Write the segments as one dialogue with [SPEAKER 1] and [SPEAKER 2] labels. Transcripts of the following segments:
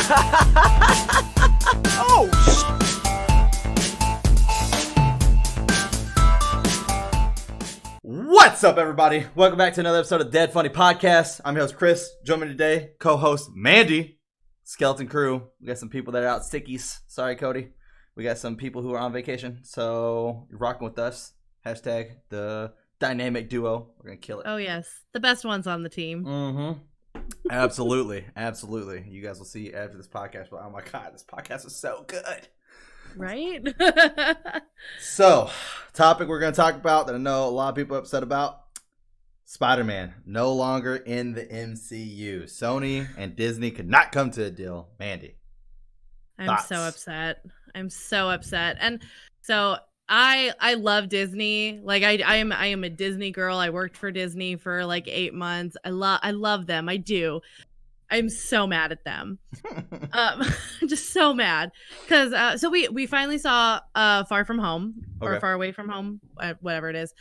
[SPEAKER 1] Oh, What's up, everybody? Welcome back to another episode of Dead Funny Podcast. I'm your host, Chris. Join me today, co-host Mandi. Skeleton crew. We got some people that are out stickies. Sorry, Cody. We got some people who are on vacation. So, you're rocking with us. Hashtag the dynamic duo. We're going to kill it.
[SPEAKER 2] Oh, yes. The best ones on the team.
[SPEAKER 1] Mm-hmm. Absolutely. Absolutely. You guys will see after this podcast. But oh my God, this podcast is so good.
[SPEAKER 2] Right?
[SPEAKER 1] So, topic we're going to talk about that I know a lot of people are upset about. Spider-Man, no longer in the MCU. Sony and Disney could not come to a deal. Mandi.
[SPEAKER 2] I'm so upset. I'm so upset. And so I love Disney. Like I am a Disney girl. I worked for Disney for like 8 months. I love them. I do. I'm so mad at them. Just so mad. Because so we finally saw Far From Home or Far Away From Home, whatever it is.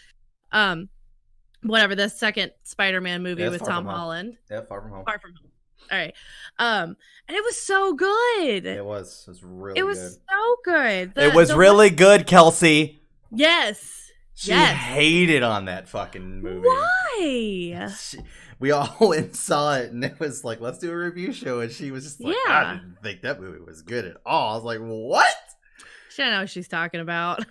[SPEAKER 2] Whatever, the second Spider-Man movie with Tom Holland.
[SPEAKER 1] Yeah, Far From Home.
[SPEAKER 2] Far From Home. All right. And it was so good.
[SPEAKER 1] It was really good.
[SPEAKER 2] It was so good.
[SPEAKER 1] It was really good, Kelsey.
[SPEAKER 2] Yes.
[SPEAKER 1] She hated on that fucking movie.
[SPEAKER 2] Why?
[SPEAKER 1] We all went and saw it, and it was like, let's do a review show. And she was just like, I didn't think that movie was good at all. I was like, what?
[SPEAKER 2] She don't know what she's talking about.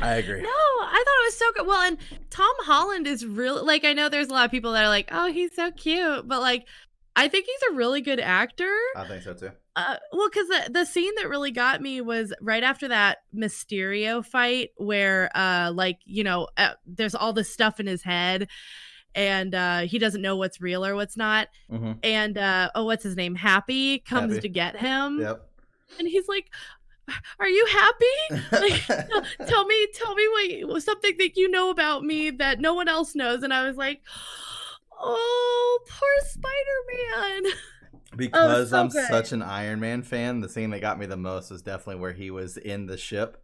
[SPEAKER 1] I agree.
[SPEAKER 2] No, I thought it was so good. Well, and Tom Holland is really, like, I know there's a lot of people that are like, oh, he's so cute. But, like, I think he's a really good actor.
[SPEAKER 1] I think so, too.
[SPEAKER 2] Well, because the scene that really got me was right after that Mysterio fight where, there's all this stuff in his head. And he doesn't know what's real or what's not. Mm-hmm. And, what's his name? Happy comes to get him.
[SPEAKER 1] Yep.
[SPEAKER 2] And he's like, are you happy? Like, tell me something that you know about me that no one else knows. And I was like, oh, poor Spider-Man.
[SPEAKER 1] Because I'm such an Iron Man fan, the scene that got me the most was definitely where he was in the ship.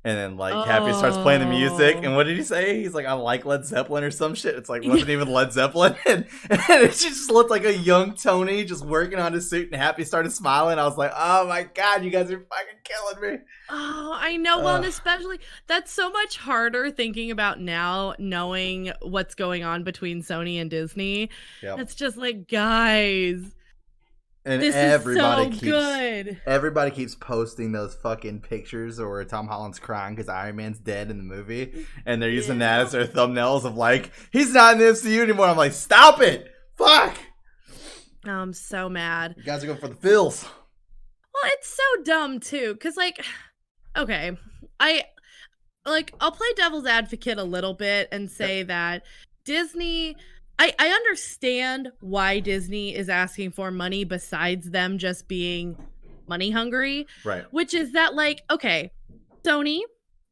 [SPEAKER 1] And then, like, Happy starts playing the music. And what did he say? He's like, I like Led Zeppelin or some shit. It's like, wasn't even Led Zeppelin. And it just looked like a young Tony just working on his suit. And Happy started smiling. I was like, oh, my God, you guys are fucking killing me.
[SPEAKER 2] Oh, I know. Well, and especially, that's so much harder thinking about now, knowing what's going on between Sony and Disney. Yep. It's just like, guys.
[SPEAKER 1] And
[SPEAKER 2] this
[SPEAKER 1] everybody
[SPEAKER 2] is so good.
[SPEAKER 1] Everybody keeps posting those fucking pictures where Tom Holland's crying because Iron Man's dead in the movie, and they're using that as their thumbnails of like, he's not in the MCU anymore. I'm like, stop it, fuck.
[SPEAKER 2] I'm so mad.
[SPEAKER 1] You guys are going for the feels.
[SPEAKER 2] Well, it's so dumb too, because like, okay, I'll play devil's advocate a little bit and say that Disney. I understand why Disney is asking for money besides them just being money hungry.
[SPEAKER 1] Right.
[SPEAKER 2] Which is that, like, okay, Sony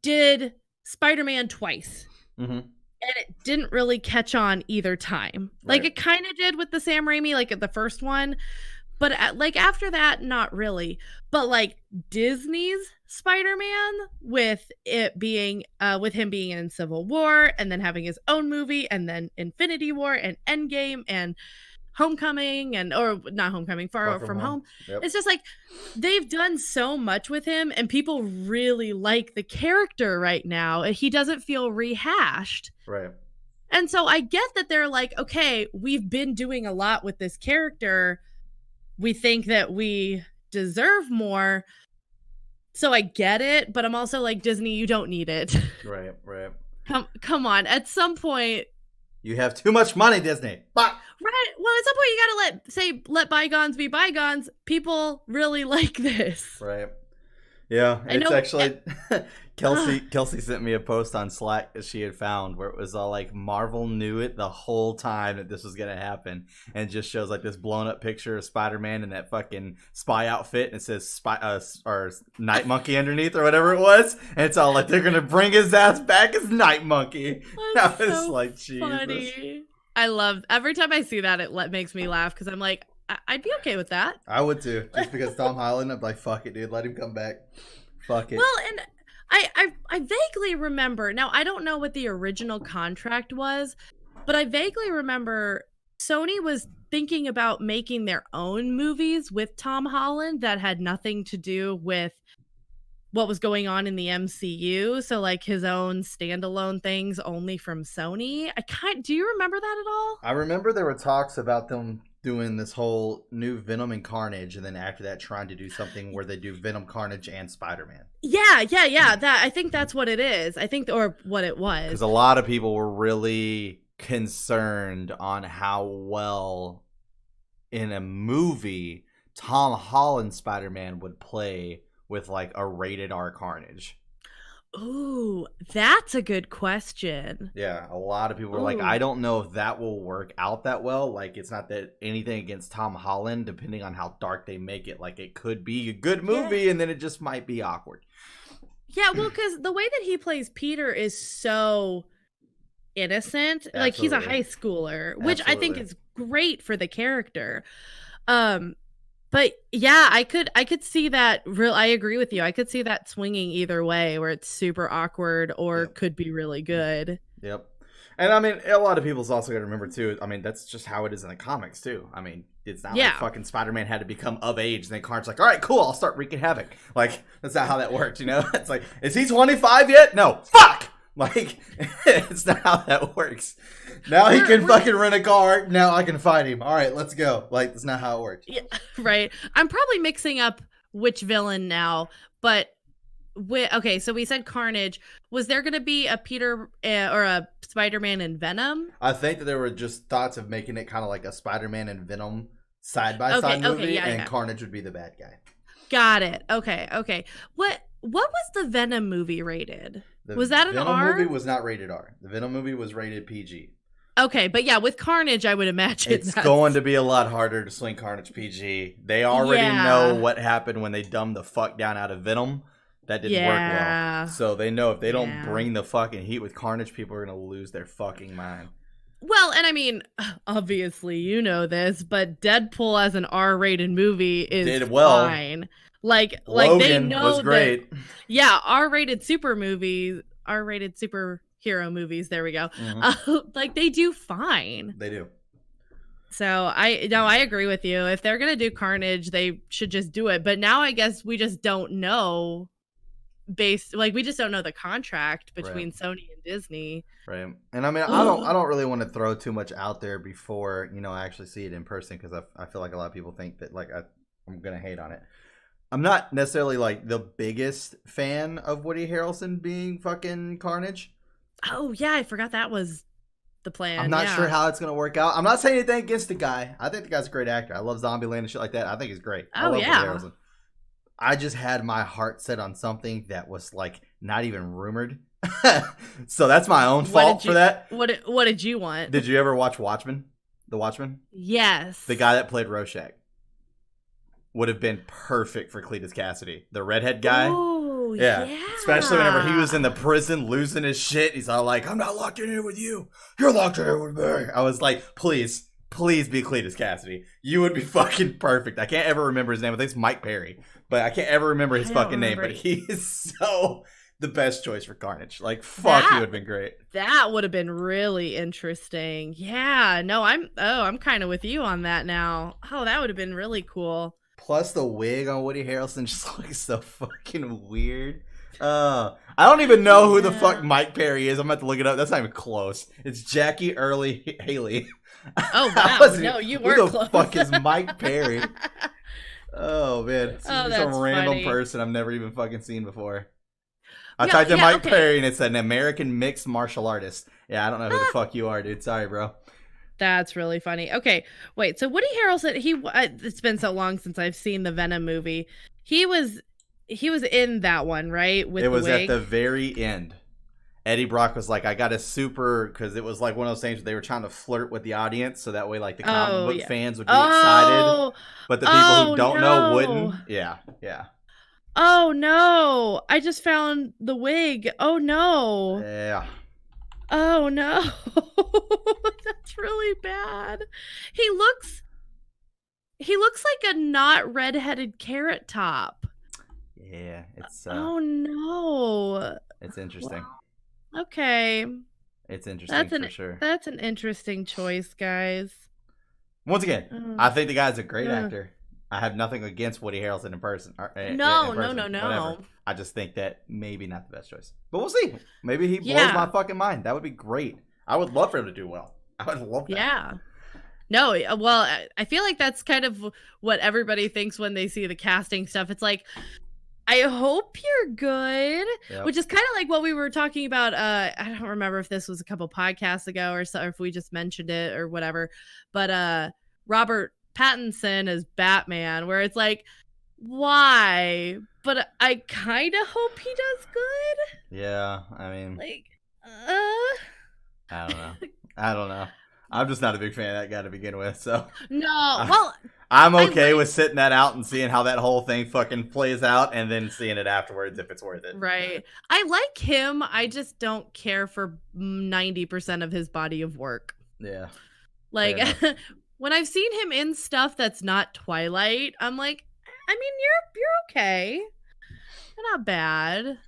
[SPEAKER 2] did Spider-Man twice. Mm-hmm. And it didn't really catch on either time. Like, it kind of did with the Sam Raimi, like, at the first one. But, like, after that, not really. But, like, Disney's Spider-Man, with it being, with him being in Civil War, and then having his own movie, and then Infinity War, and Endgame, and Homecoming, or not Homecoming, Far From Home. Yep. It's just like, they've done so much with him, and people really like the character right now. He doesn't feel rehashed.
[SPEAKER 1] Right.
[SPEAKER 2] And so I get that they're like, okay, we've been doing a lot with this character. We think that we deserve more. So I get it, but I'm also like, Disney, you don't need it.
[SPEAKER 1] Right.
[SPEAKER 2] Come on. At some point,
[SPEAKER 1] you have too much money, Disney. But
[SPEAKER 2] right. Well, at some point you gotta let bygones be bygones. People really like this.
[SPEAKER 1] Right. Yeah, it's actually Kelsey sent me a post on Slack that she had found where it was all like, Marvel knew it the whole time that this was gonna happen, and it just shows like this blown up picture of Spider-Man in that fucking spy outfit, and it says or Night Monkey underneath or whatever it was, and it's all like, they're gonna bring his ass back as Night Monkey. I was so like, Jesus. Funny.
[SPEAKER 2] I love every time I see that, it makes me laugh because I'm like, I'd be okay with that.
[SPEAKER 1] I would too, just because Tom Holland. I'm like, fuck it, dude, let him come back. Fuck it.
[SPEAKER 2] Well, and I vaguely remember, now I don't know what the original contract was, but I vaguely remember Sony was thinking about making their own movies with Tom Holland that had nothing to do with what was going on in the MCU. So like his own standalone things only from Sony. Do you remember that at all?
[SPEAKER 1] I remember there were talks about them doing this whole new Venom and Carnage, and then after that trying to do something where they do Venom, Carnage, and Spider-Man.
[SPEAKER 2] Yeah. That, I think that's what it is. I think, or what it was.
[SPEAKER 1] Because a lot of people were really concerned on how well in a movie Tom Holland Spider-Man would play with like a rated R Carnage.
[SPEAKER 2] Ooh, that's a good question.
[SPEAKER 1] Yeah, a lot of people were like, I don't know if that will work out that well. Like, it's not that anything against Tom Holland, depending on how dark they make it. Like, it could be a good movie, and then it just might be awkward.
[SPEAKER 2] Yeah, well, because the way that he plays Peter is so innocent.
[SPEAKER 1] Absolutely.
[SPEAKER 2] Like, he's a high schooler, which I think is great for the character. But yeah, I could see that. I agree with you. I could see that swinging either way, where it's super awkward or could be really good.
[SPEAKER 1] Yep. And I mean, a lot of people's also got to remember too. I mean, that's just how it is in the comics too. I mean, it's not like fucking Spider-Man had to become of age, and then Carnage's like, all right, cool, I'll start wreaking havoc. Like, that's not how that worked, you know? It's like, is he 25 yet? No, fuck. Like, it's not how that works. Now he can fucking rent a car. Now I can fight him. All right, let's go. Like, that's not how it works.
[SPEAKER 2] Yeah, right. I'm probably mixing up which villain now, but okay, so we said Carnage. Was there going to be a Peter or a Spider-Man and Venom?
[SPEAKER 1] I think that there were just thoughts of making it kind of like a Spider-Man and Venom side-by-side movie, and Carnage would be the bad guy.
[SPEAKER 2] Got it. Okay. What was the Venom movie rated? Was that an R?
[SPEAKER 1] The Venom movie was not rated R. The Venom movie was rated PG.
[SPEAKER 2] Okay, but yeah, with Carnage, I would imagine
[SPEAKER 1] it's going to be a lot harder to swing Carnage PG. They already know what happened when they dumbed the fuck down out of Venom. That didn't work well. So they know if they don't bring the fucking heat with Carnage, people are going to lose their fucking mind.
[SPEAKER 2] Well, and I mean, obviously you know this, but Deadpool as an R-rated movie is fine. Like
[SPEAKER 1] Logan
[SPEAKER 2] they know
[SPEAKER 1] was great.
[SPEAKER 2] R-rated superhero movies. There we go. Mm-hmm. Like they do fine.
[SPEAKER 1] They do.
[SPEAKER 2] So I agree with you. If they're gonna do Carnage, they should just do it. But now I guess we just don't know. We just don't know the contract between Sony and Disney.
[SPEAKER 1] Right. And I mean, I don't really want to throw too much out there before I actually see it in person, because I feel like a lot of people think that like I'm gonna hate on it. I'm not necessarily like the biggest fan of Woody Harrelson being fucking Carnage.
[SPEAKER 2] Oh yeah, I forgot that was the plan.
[SPEAKER 1] I'm not sure how it's gonna work out. I'm not saying anything against the guy. I think the guy's a great actor. I love Zombieland and shit like that. I think he's great. I love Woody Harrelson. I just had my heart set on something that was like not even rumored. So that's my own fault for that.
[SPEAKER 2] What did you want?
[SPEAKER 1] Did you ever watch Watchmen? The Watchmen?
[SPEAKER 2] Yes.
[SPEAKER 1] The guy that played Rorschach would have been perfect for Cletus Cassidy. The redhead guy.
[SPEAKER 2] Oh, yeah.
[SPEAKER 1] Especially whenever he was in the prison losing his shit. He's all like, I'm not locked in here with you. You're locked in here with me. I was like, please be Cletus Cassidy. You would be fucking perfect. I can't ever remember his name. I think it's Mike Perry. But I can't ever remember his fucking name. But he is so the best choice for Carnage. Like, fuck, he would have been great.
[SPEAKER 2] That would have been really interesting. Yeah. No, I'm kind of with you on that now. Oh, that would have been really cool.
[SPEAKER 1] Plus, the wig on Woody Harrelson just looks so fucking weird. I don't even know who the fuck Mike Perry is. I'm about to look it up. That's not even close. It's Jackie Earle Haley.
[SPEAKER 2] Oh, wow. No, you were close.
[SPEAKER 1] Who the fuck is Mike Perry? Oh, man. It's some random person I've never even fucking seen before. I typed in Mike Perry, and it's an American mixed martial artist. Yeah, I don't know who the fuck you are, dude. Sorry, bro.
[SPEAKER 2] That's really funny. Okay, wait. So Woody Harrelson, it's been so long since I've seen the Venom movie. He was in that one, right?
[SPEAKER 1] It was at the very end. Eddie Brock was like, I got a super, because it was like one of those things where they were trying to flirt with the audience, so that way like the comic book fans would be excited, but the people who don't know wouldn't. Yeah.
[SPEAKER 2] Oh no! I just found the wig. Oh no!
[SPEAKER 1] Yeah.
[SPEAKER 2] Oh no! That's really bad. He looks like a not redheaded Carrot Top.
[SPEAKER 1] Yeah, it's.
[SPEAKER 2] Oh no!
[SPEAKER 1] It's interesting.
[SPEAKER 2] Okay.
[SPEAKER 1] It's interesting for sure.
[SPEAKER 2] That's an interesting choice, guys.
[SPEAKER 1] Once again, I think the guy's a great actor. I have nothing against Woody Harrelson in person.
[SPEAKER 2] No.
[SPEAKER 1] Whatever. I just think that maybe not the best choice. But we'll see. Maybe he blows my fucking mind. That would be great. I would love for him to do well. I would love that.
[SPEAKER 2] Yeah. No, well, I feel like that's kind of what everybody thinks when they see the casting stuff. It's like, I hope you're good, which is kind of like what we were talking about. I don't remember if this was a couple podcasts ago or if we just mentioned it or whatever. But Robert Pattinson as Batman, where it's like, why? But I kind of hope he does good.
[SPEAKER 1] Yeah, I mean,
[SPEAKER 2] like,
[SPEAKER 1] I don't know. I'm just not a big fan of that guy to begin with, so.
[SPEAKER 2] No, well,
[SPEAKER 1] I'm okay with sitting that out and seeing how that whole thing fucking plays out and then seeing it afterwards if it's worth it.
[SPEAKER 2] Right. I like him. I just don't care for 90% of his body of work.
[SPEAKER 1] Yeah.
[SPEAKER 2] Like, when I've seen him in stuff that's not Twilight, I'm like, I mean, you're okay. You're not bad.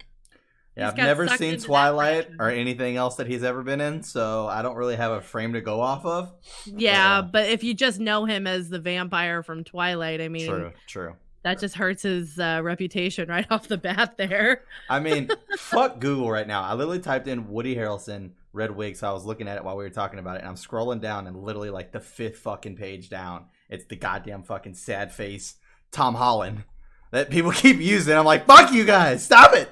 [SPEAKER 1] Yeah, I've never seen Twilight or anything else that he's ever been in, so I don't really have a frame to go off of.
[SPEAKER 2] Yeah, but if you just know him as the vampire from Twilight, I mean...
[SPEAKER 1] True.
[SPEAKER 2] That just hurts his reputation right off the bat there.
[SPEAKER 1] I mean, fuck Google right now. I literally typed in Woody Harrelson, red wig, so I was looking at it while we were talking about it, and I'm scrolling down, and literally like the 5th fucking page down, it's the goddamn fucking sad face Tom Holland that people keep using. I'm like, fuck you guys, stop it!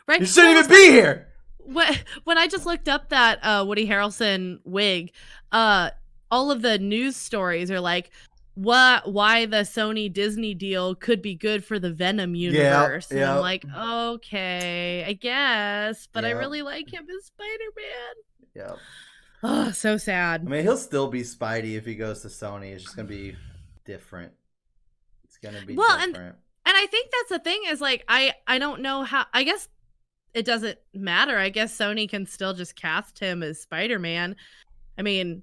[SPEAKER 1] Right? You shouldn't even be here.
[SPEAKER 2] When I just looked up that Woody Harrelson wig, all of the news stories are like, why the Sony Disney deal could be good for the Venom universe. And I'm like, okay, I guess, but I really like him as Spider-Man.
[SPEAKER 1] Yeah.
[SPEAKER 2] Oh, so sad.
[SPEAKER 1] I mean, he'll still be Spidey if he goes to Sony. It's just gonna be different. It's gonna be different.
[SPEAKER 2] And I think that's the thing is like I don't know how. I guess it doesn't matter. I guess Sony can still just cast him as Spider-Man. I mean,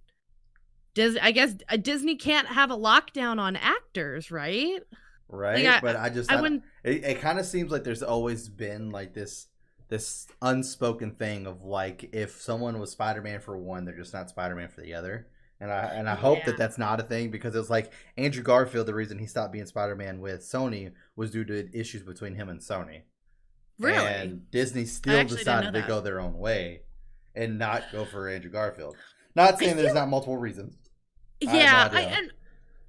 [SPEAKER 2] I guess Disney can't have a lockdown on actors, right?
[SPEAKER 1] Right, like but I wouldn't. It kind of seems like there's always been like this unspoken thing of like if someone was Spider-Man for one, they're just not Spider-Man for the other. And I hope that that's not a thing because it's like Andrew Garfield. The reason he stopped being Spider-Man with Sony was due to issues between him and Sony.
[SPEAKER 2] Really?
[SPEAKER 1] And Disney still decided to go their own way and not go for Andrew Garfield. Not saying there's not multiple reasons.
[SPEAKER 2] Yeah,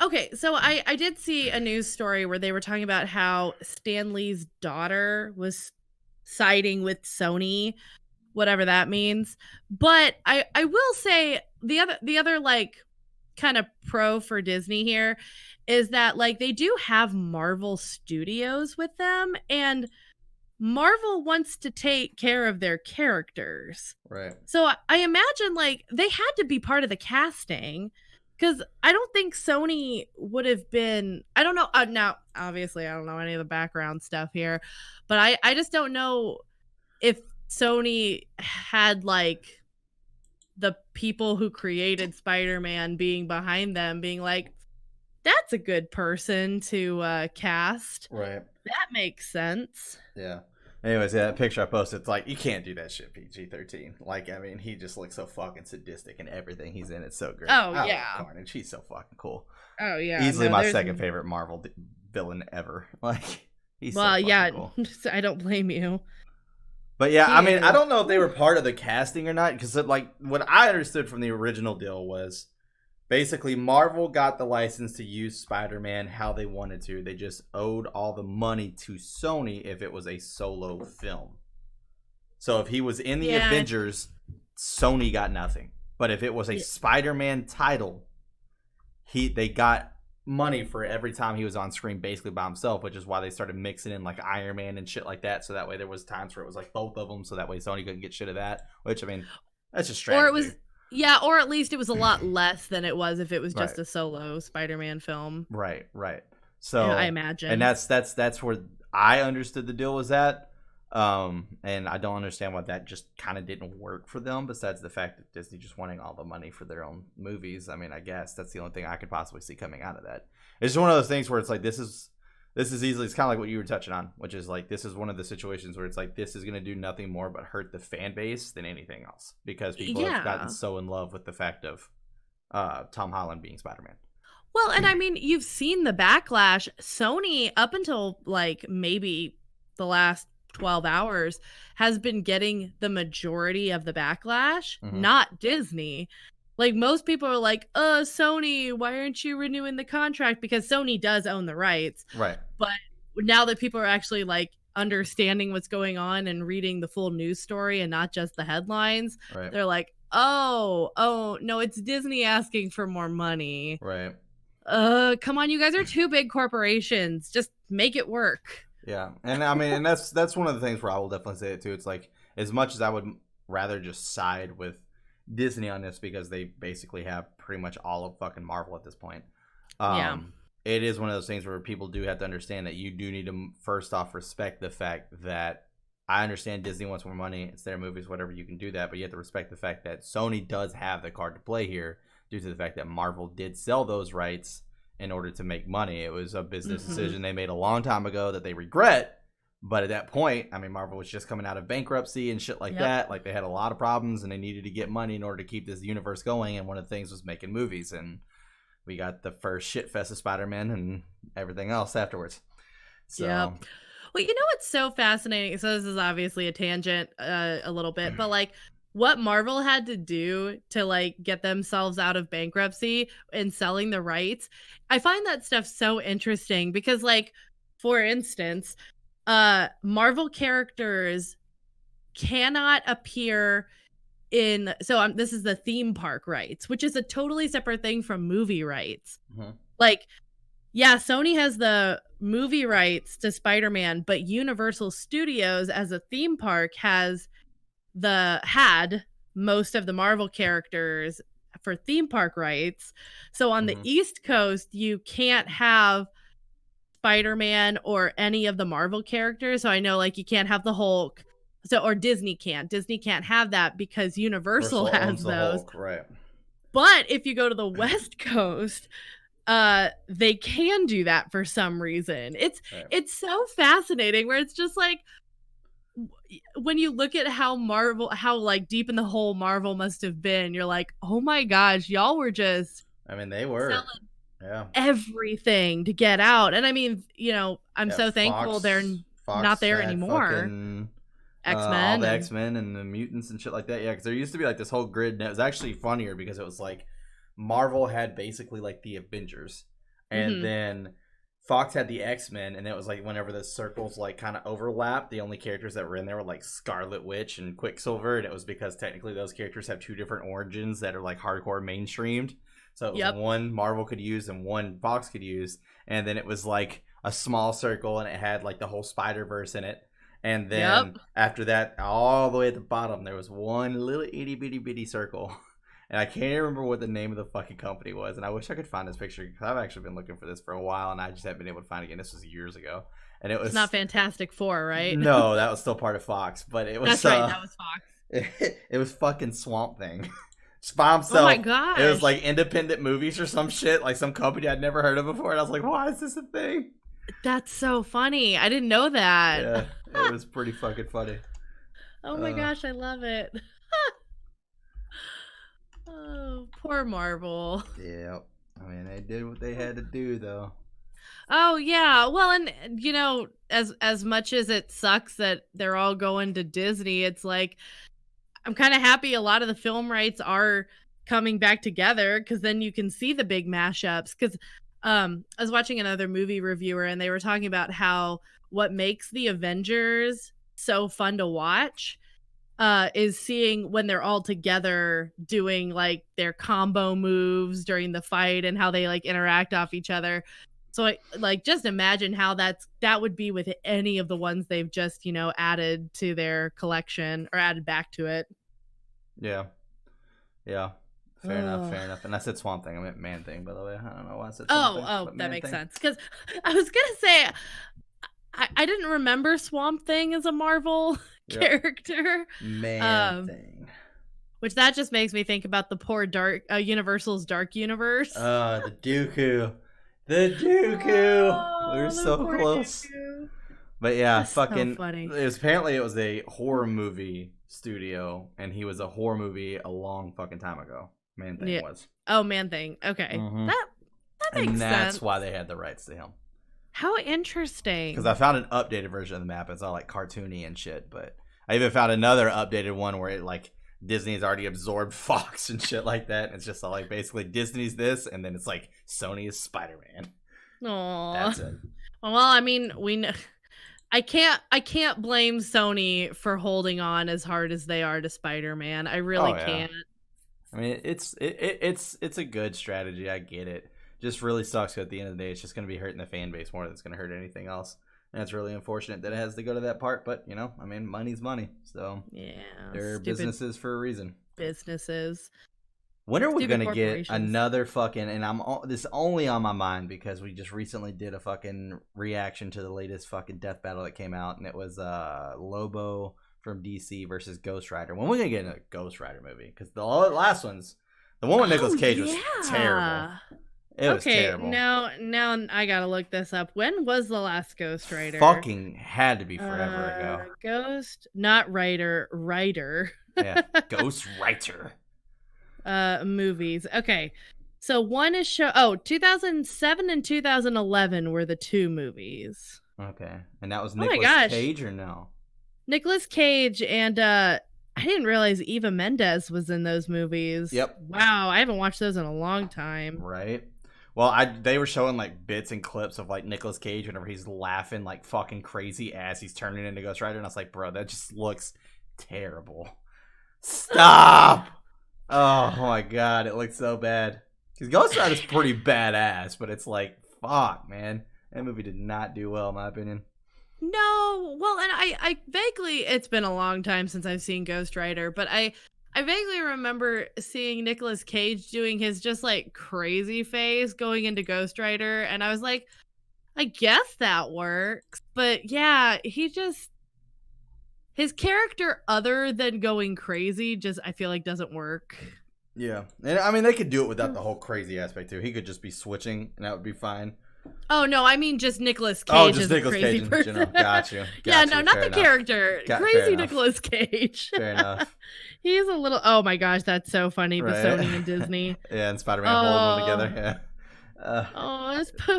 [SPEAKER 2] okay, so I did see a news story where they were talking about how Stan Lee's daughter was siding with Sony, whatever that means. But I will say the other like kind of pro for Disney here is that like they do have Marvel Studios with them, and Marvel wants to take care of their characters.
[SPEAKER 1] Right.
[SPEAKER 2] So I imagine like they had to be part of the casting. Because I don't think Sony would have been... I don't know. Now, obviously, I don't know any of the background stuff here. But I just don't know if Sony had, like, the people who created Spider-Man being behind them, being like, that's a good person to cast.
[SPEAKER 1] Right.
[SPEAKER 2] That makes sense.
[SPEAKER 1] Yeah. Anyways, yeah, that picture I posted, it's like, you can't do that shit PG-13. Like, I mean, he just looks so fucking sadistic in everything he's in. It's so great.
[SPEAKER 2] Oh, yeah.
[SPEAKER 1] Carnage, he's so fucking cool.
[SPEAKER 2] Oh, yeah.
[SPEAKER 1] Easily my second favorite Marvel villain ever. Like, he's so fucking cool.
[SPEAKER 2] I don't blame you.
[SPEAKER 1] But yeah, I mean, I don't know if they were part of the casting or not, because, like, what I understood from the original deal was basically Marvel got the license to use Spider-Man how they wanted to. They just owed all the money to Sony if it was a solo film. So if he was in the Avengers, Sony got nothing. But if it was a Spider-Man title, they got money for every time he was on screen basically by himself, which is why they started mixing in like Iron Man and shit like that. So that way there was times where it was like both of them. So that way Sony couldn't get shit of that. Which, I mean, that's just strategy.
[SPEAKER 2] Or it was... Yeah, or at least it was a lot less than it was if it was just a solo Spider-Man film.
[SPEAKER 1] Right. So
[SPEAKER 2] I imagine.
[SPEAKER 1] And that's where I understood the deal was at. And I don't understand why that just kind of didn't work for them, besides the fact that Disney just wanting all the money for their own movies. I mean, I guess that's the only thing I could possibly see coming out of that. It's just one of those things where it's like this is easily, it's kind of like what you were touching on, which is like this is one of the situations where it's like this is going to do nothing more but hurt the fan base than anything else, because people have gotten so in love with the fact of Tom Holland being Spider-Man.
[SPEAKER 2] Well, and I mean, you've seen the backlash. Sony, up until like maybe the last 12 hours, has been getting the majority of the backlash, not Disney. Like, most people are like, Sony, why aren't you renewing the contract? Because Sony does own the rights.
[SPEAKER 1] Right.
[SPEAKER 2] But now that people are actually like understanding what's going on and reading the full news story and not just the headlines, they're like, oh, no, it's Disney asking for more money.
[SPEAKER 1] Right.
[SPEAKER 2] Come on, you guys are two big corporations. Just make it work.
[SPEAKER 1] Yeah. And I mean, and that's one of the things where I will definitely say it too. It's like, as much as I would rather just side with Disney on this because they basically have pretty much all of fucking Marvel at this point. It is one of those things where people do have to understand that you do need to first off respect the fact that I understand Disney wants more money. It's their movies, whatever, you can do that. But you have to respect the fact that Sony does have the card to play here due to the fact that Marvel did sell those rights in order to make money. It was a business decision they made a long time ago that they regret. But at that point, I mean, Marvel was just coming out of bankruptcy and shit like that. Like, they had a lot of problems and they needed to get money in order to keep this universe going. And one of the things was making movies. And we got the first shit fest of Spider-Man and everything else afterwards. So,
[SPEAKER 2] well, you know what's so fascinating? So this is obviously a tangent a little bit, but like, what Marvel had to do to like get themselves out of bankruptcy and selling the rights, I find that stuff so interesting because, like, for instance, Marvel characters cannot appear in, so this is the theme park rights, which is a totally separate thing from movie rights. Like, yeah, Sony has the movie rights to Spider-Man, but Universal Studios as a theme park had most of the Marvel characters for theme park rights. So on the East Coast, you can't have Spider-Man or any of the Marvel characters. So I know, like, you can't have the Hulk. So, or Disney can't have that because Universal has those.
[SPEAKER 1] Hulk, right.
[SPEAKER 2] But if you go to the West Coast, they can do that for some reason. It's so fascinating where it's just like, when you look at how like deep in the hole Marvel must have been, you're like, oh my gosh, y'all were just,
[SPEAKER 1] I mean, they were
[SPEAKER 2] everything to get out. And I mean, you know, I'm so thankful they're not there anymore. X-Men,
[SPEAKER 1] all the X-Men and the mutants and shit like that. Yeah, because there used to be like this whole grid, and it was actually funnier because it was like Marvel had basically like the Avengers, and then Fox had the X-Men, and it was like whenever the circles like kind of overlapped, the only characters that were in there were like Scarlet Witch and Quicksilver, and it was because technically those characters have two different origins that are like hardcore mainstreamed. So it was one Marvel could use and one Fox could use, and then it was like a small circle, and it had like the whole Spider-Verse in it. And then after that, all the way at the bottom, there was one little itty bitty bitty circle. And I can't remember what the name of the fucking company was. And I wish I could find this picture because I've actually been looking for this for a while and I just haven't been able to find it again. This was years ago. And it was,
[SPEAKER 2] it's not Fantastic Four, right?
[SPEAKER 1] No, that was still part of Fox. But it was
[SPEAKER 2] that's right, that was Fox.
[SPEAKER 1] It was fucking Swamp Thing. Just by himself.
[SPEAKER 2] Oh my god.
[SPEAKER 1] It was like independent movies or some shit, like some company I'd never heard of before. And I was like, why is this a thing?
[SPEAKER 2] That's so funny. I didn't know that.
[SPEAKER 1] Yeah, it was pretty fucking funny.
[SPEAKER 2] Oh my gosh, I love it. Oh, poor Marvel.
[SPEAKER 1] Yeah. I mean, they did what they had to do, though.
[SPEAKER 2] Oh, yeah. Well, and, you know, as much as it sucks that they're all going to Disney, it's like, I'm kind of happy a lot of the film rights are coming back together because then you can see the big mashups. Because I was watching another movie reviewer and they were talking about how what makes the Avengers so fun to watch is seeing when they're all together doing like their combo moves during the fight and how they like interact off each other. So I like just imagine how that would be with any of the ones they've just, you know, added to their collection or added back to it.
[SPEAKER 1] Yeah. Yeah. Fair enough. And I said Swamp Thing. I meant Man Thing, by the way. I don't know why I said Swamp Thing.
[SPEAKER 2] Oh, that makes sense. Because I was going to say, I didn't remember Swamp Thing as a Marvel character.
[SPEAKER 1] Man Thing.
[SPEAKER 2] Which that just makes me think about the poor Universal's Dark Universe.
[SPEAKER 1] The Dooku. The Dooku. We were so close. Dooku. But yeah, that's fucking so funny. It was a horror movie studio, and he was a horror movie a long fucking time ago. Man Thing was.
[SPEAKER 2] Oh, Man Thing. Okay. That That makes sense.
[SPEAKER 1] And that's why they had the rights to him.
[SPEAKER 2] How interesting.
[SPEAKER 1] Because I found an updated version of the map. It's all like cartoony and shit. But I even found another updated one where it like Disney's already absorbed Fox and shit like that. And it's just all like basically Disney's this, and then it's like Sony is Spider-Man.
[SPEAKER 2] Aww.
[SPEAKER 1] That's it.
[SPEAKER 2] Well, I mean, we know. I can't blame Sony for holding on as hard as they are to Spider-Man. I really can't.
[SPEAKER 1] I mean, it's a good strategy. I get it. Just really sucks. At the end of the day, it's just going to be hurting the fan base more than it's going to hurt anything else. And it's really unfortunate that it has to go to that part. But I mean, money's money. So
[SPEAKER 2] yeah,
[SPEAKER 1] they're businesses for a reason.
[SPEAKER 2] Businesses.
[SPEAKER 1] When are we gonna get another fucking? And this is only on my mind because we just recently did a fucking reaction to the latest fucking death battle that came out, and it was Lobo from DC versus Ghost Rider. When are we gonna get a Ghost Rider movie? Because the last ones, the one with Nicolas Cage was terrible. It was terrible.
[SPEAKER 2] Now I gotta look this up. When was the last Ghost Rider?
[SPEAKER 1] Fucking had to be forever ago.
[SPEAKER 2] Ghost, not Rider, Rider.
[SPEAKER 1] Yeah, Ghost Rider.
[SPEAKER 2] Movies. Okay. So one is 2007 and 2011 were the two movies.
[SPEAKER 1] Okay. And that was Nicolas Cage or no?
[SPEAKER 2] Nicolas Cage and I didn't realize Eva Mendes was in those movies.
[SPEAKER 1] Yep.
[SPEAKER 2] Wow, I haven't watched those in a long time.
[SPEAKER 1] Right. Well, they were showing like bits and clips of like Nicolas Cage whenever he's laughing like fucking crazy as he's turning into Ghost Rider, and I was like, bro, that just looks terrible. Stop. Oh my god, it looks so bad. Because Ghost Rider's pretty badass, but it's like, fuck, man. That movie did not do well, in my opinion.
[SPEAKER 2] No, well, and I vaguely, it's been a long time since I've seen Ghost Rider, but I vaguely remember seeing Nicolas Cage doing his just like crazy face going into Ghost Rider, and I was like, I guess that works. But yeah, his character, other than going crazy, just I feel like doesn't work.
[SPEAKER 1] Yeah, and I mean they could do it without the whole crazy aspect too. He could just be switching, and that would be fine.
[SPEAKER 2] Oh no, I mean just Nicolas Cage.
[SPEAKER 1] Oh, just Nicolas Cage in general. Got you.
[SPEAKER 2] Yeah, no, not the character. Crazy Nicolas Cage.
[SPEAKER 1] Fair enough.
[SPEAKER 2] He's a little. Oh my gosh, that's so funny. The Sony and Disney.
[SPEAKER 1] Yeah, and Spider-Man holding them together. Yeah.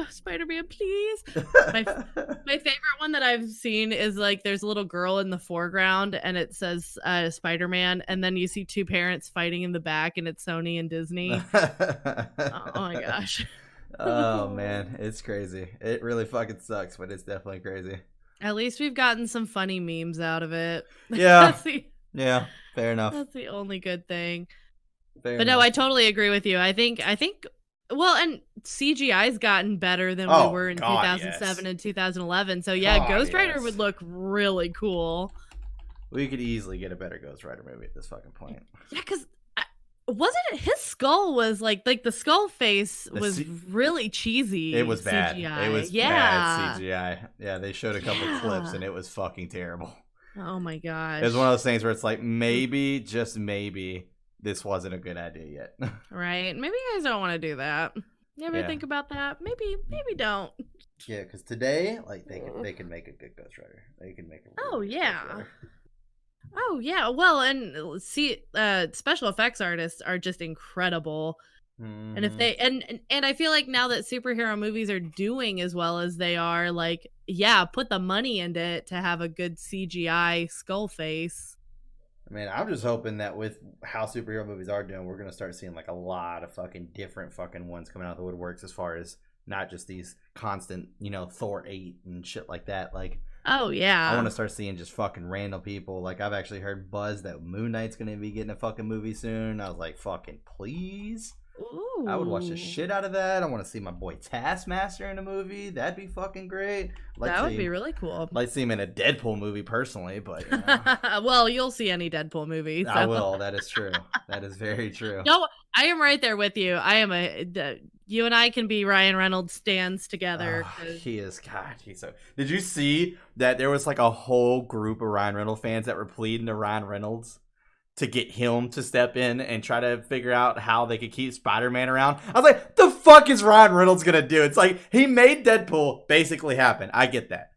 [SPEAKER 2] Spider-Man, please. My favorite one that I've seen is like there's a little girl in the foreground and it says Spider-Man, and then you see two parents fighting in the back and it's Sony and Disney. Oh my gosh.
[SPEAKER 1] Oh man, it's crazy. It really fucking sucks, but it's definitely crazy.
[SPEAKER 2] At least we've gotten some funny memes out of it.
[SPEAKER 1] Yeah. Yeah, fair enough.
[SPEAKER 2] That's the only good thing.
[SPEAKER 1] Fair
[SPEAKER 2] but
[SPEAKER 1] enough.
[SPEAKER 2] No, I totally agree with you. I think well, and CGI's gotten better than we were in 2007 and 2011. So yeah, Ghost Rider would look really cool.
[SPEAKER 1] We could easily get a better Ghost Rider movie at this fucking point.
[SPEAKER 2] Yeah, because wasn't it his skull was like the skull face was really cheesy.
[SPEAKER 1] It was bad.
[SPEAKER 2] CGI.
[SPEAKER 1] It was bad CGI. Yeah, they showed a couple clips and it was fucking terrible.
[SPEAKER 2] Oh my gosh.
[SPEAKER 1] It was one of those things where it's like maybe, just maybe, this wasn't a good idea yet.
[SPEAKER 2] Right. Maybe you guys don't want to do that. You ever think about that? Maybe don't.
[SPEAKER 1] Yeah, because today, like they can make a good Ghost Rider. They can make a really good Ghost Rider.
[SPEAKER 2] Oh yeah. Well, and see, special effects artists are just incredible. And if they and I feel like now that superhero movies are doing as well as they are, like, yeah, put the money into it to have a good CGI skull face.
[SPEAKER 1] I mean, I'm just hoping that with how superhero movies are doing, we're gonna start seeing like a lot of fucking different fucking ones coming out of the woodworks, as far as not just these constant, Thor 8 and shit like that. Like,
[SPEAKER 2] oh yeah,
[SPEAKER 1] I want to start seeing just fucking random people. Like, I've actually heard buzz that Moon Knight's gonna be getting a fucking movie soon. I was like, fucking please.
[SPEAKER 2] Ooh.
[SPEAKER 1] I would watch the shit out of that. I want to see my boy Taskmaster in a movie. That'd be fucking great.
[SPEAKER 2] That would be really cool.
[SPEAKER 1] Like, see him in a Deadpool movie personally, but
[SPEAKER 2] well, you'll see any Deadpool movie. So.
[SPEAKER 1] I will. That is true. That is very true.
[SPEAKER 2] No, I am right there with you. I am you and I can be Ryan Reynolds stands together.
[SPEAKER 1] He is. God, he's so. Did you see that there was like a whole group of Ryan Reynolds fans that were pleading to Ryan Reynolds to get him to step in and try to figure out how they could keep Spider-Man around? I was like, the fuck is Ryan Reynolds gonna do? It's like, he made Deadpool basically happen. I get that.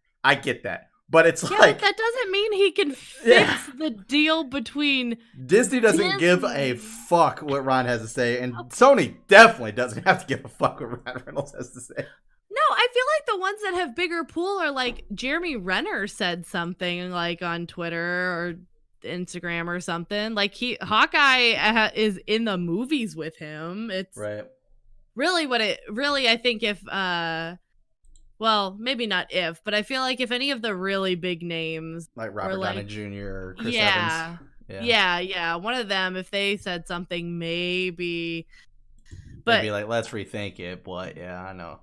[SPEAKER 1] But it's like
[SPEAKER 2] that doesn't mean he can fix the deal between
[SPEAKER 1] Disney doesn't give a fuck what Ryan has to say, and Sony definitely doesn't have to give a fuck what Ryan Reynolds has to say.
[SPEAKER 2] No, I feel like the ones that have bigger pool are like Jeremy Renner said something like on Twitter or Instagram or something. Like Hawkeye is in the movies with him. It's really I think if well, maybe not if, but I feel like if any of the really big names
[SPEAKER 1] like Robert Downey Jr. or Chris
[SPEAKER 2] Evans.
[SPEAKER 1] Yeah,
[SPEAKER 2] one of them, if they said something, maybe. But
[SPEAKER 1] maybe like, let's rethink it. But yeah, I know.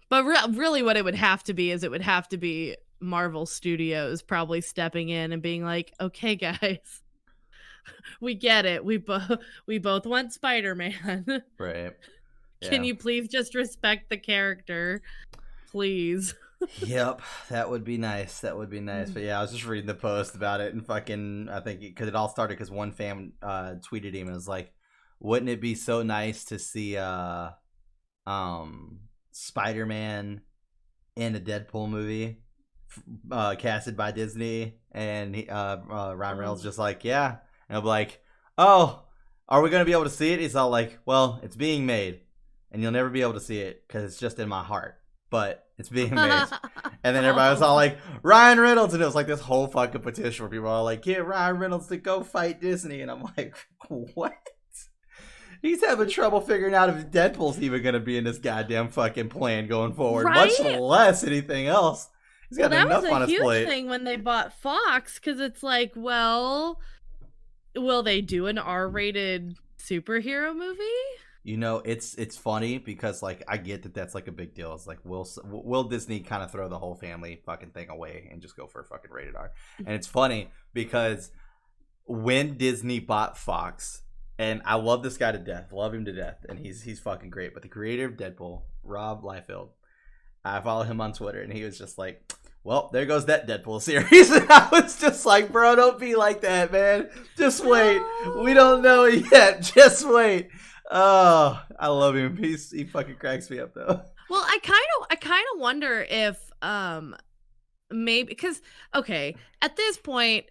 [SPEAKER 2] But really what it would have to be is it would have to be Marvel Studios probably stepping in and being like, okay, guys, we get it. We both want Spider-Man.
[SPEAKER 1] Right. Yeah.
[SPEAKER 2] Can you please just respect the character? Please.
[SPEAKER 1] Yep, that would be nice. But yeah, I was just reading the post about it and fucking, I think, because it all started because one fan tweeted him and was like, wouldn't it be so nice to see Spider-Man in a Deadpool movie casted by Disney? And Ryan Reynolds just like, yeah. And I'm like, oh, are we going to be able to see it? He's all like, well, it's being made. And you'll never be able to see it because it's just in my heart. But it's being made. And then everybody was all like, Ryan Reynolds. And it was like this whole fucking petition where people are all like, get Ryan Reynolds to go fight Disney. And I'm like, what? He's having trouble figuring out if Deadpool's even going to be in this goddamn fucking plan going forward. Right? Much less anything else. He's got enough on his plate. That was a huge
[SPEAKER 2] thing when they bought Fox. Because it's like, well, will they do an R-rated superhero movie?
[SPEAKER 1] You know, it's funny because, like, I get that that's, like, a big deal. It's like, will Disney kind of throw the whole family fucking thing away and just go for a fucking rated R? And it's funny because when Disney bought Fox, and I love this guy to death, love him to death, and he's fucking great. But the creator of Deadpool, Rob Liefeld, I follow him on Twitter, and he was just like, well, there goes that Deadpool series. And I was just like, bro, don't be like that, man. Just wait. We don't know it yet. Just wait. Oh, I love him. He fucking cracks me up though.
[SPEAKER 2] Well, I kind of wonder if maybe because okay, at this point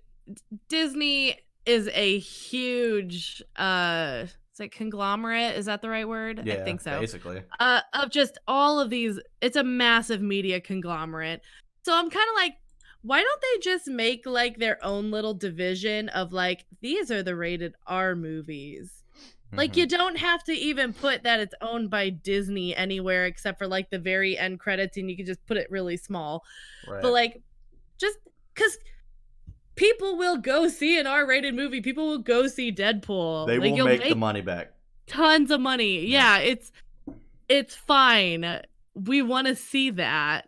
[SPEAKER 2] Disney is a huge is it conglomerate? Is that the right word?
[SPEAKER 1] Yeah,
[SPEAKER 2] I think so.
[SPEAKER 1] Basically.
[SPEAKER 2] Of just all of these, it's a massive media conglomerate. So I'm kind of like, why don't they just make like their own little division of like, these are the rated R movies? Like, you don't have to even put that it's owned by Disney anywhere except for, like, the very end credits, and you can just put it really small. Right. But, like, just because people will go see an R-rated movie. People will go see Deadpool.
[SPEAKER 1] They will make the money back.
[SPEAKER 2] Tons of money. Yeah, it's fine. We want to see that.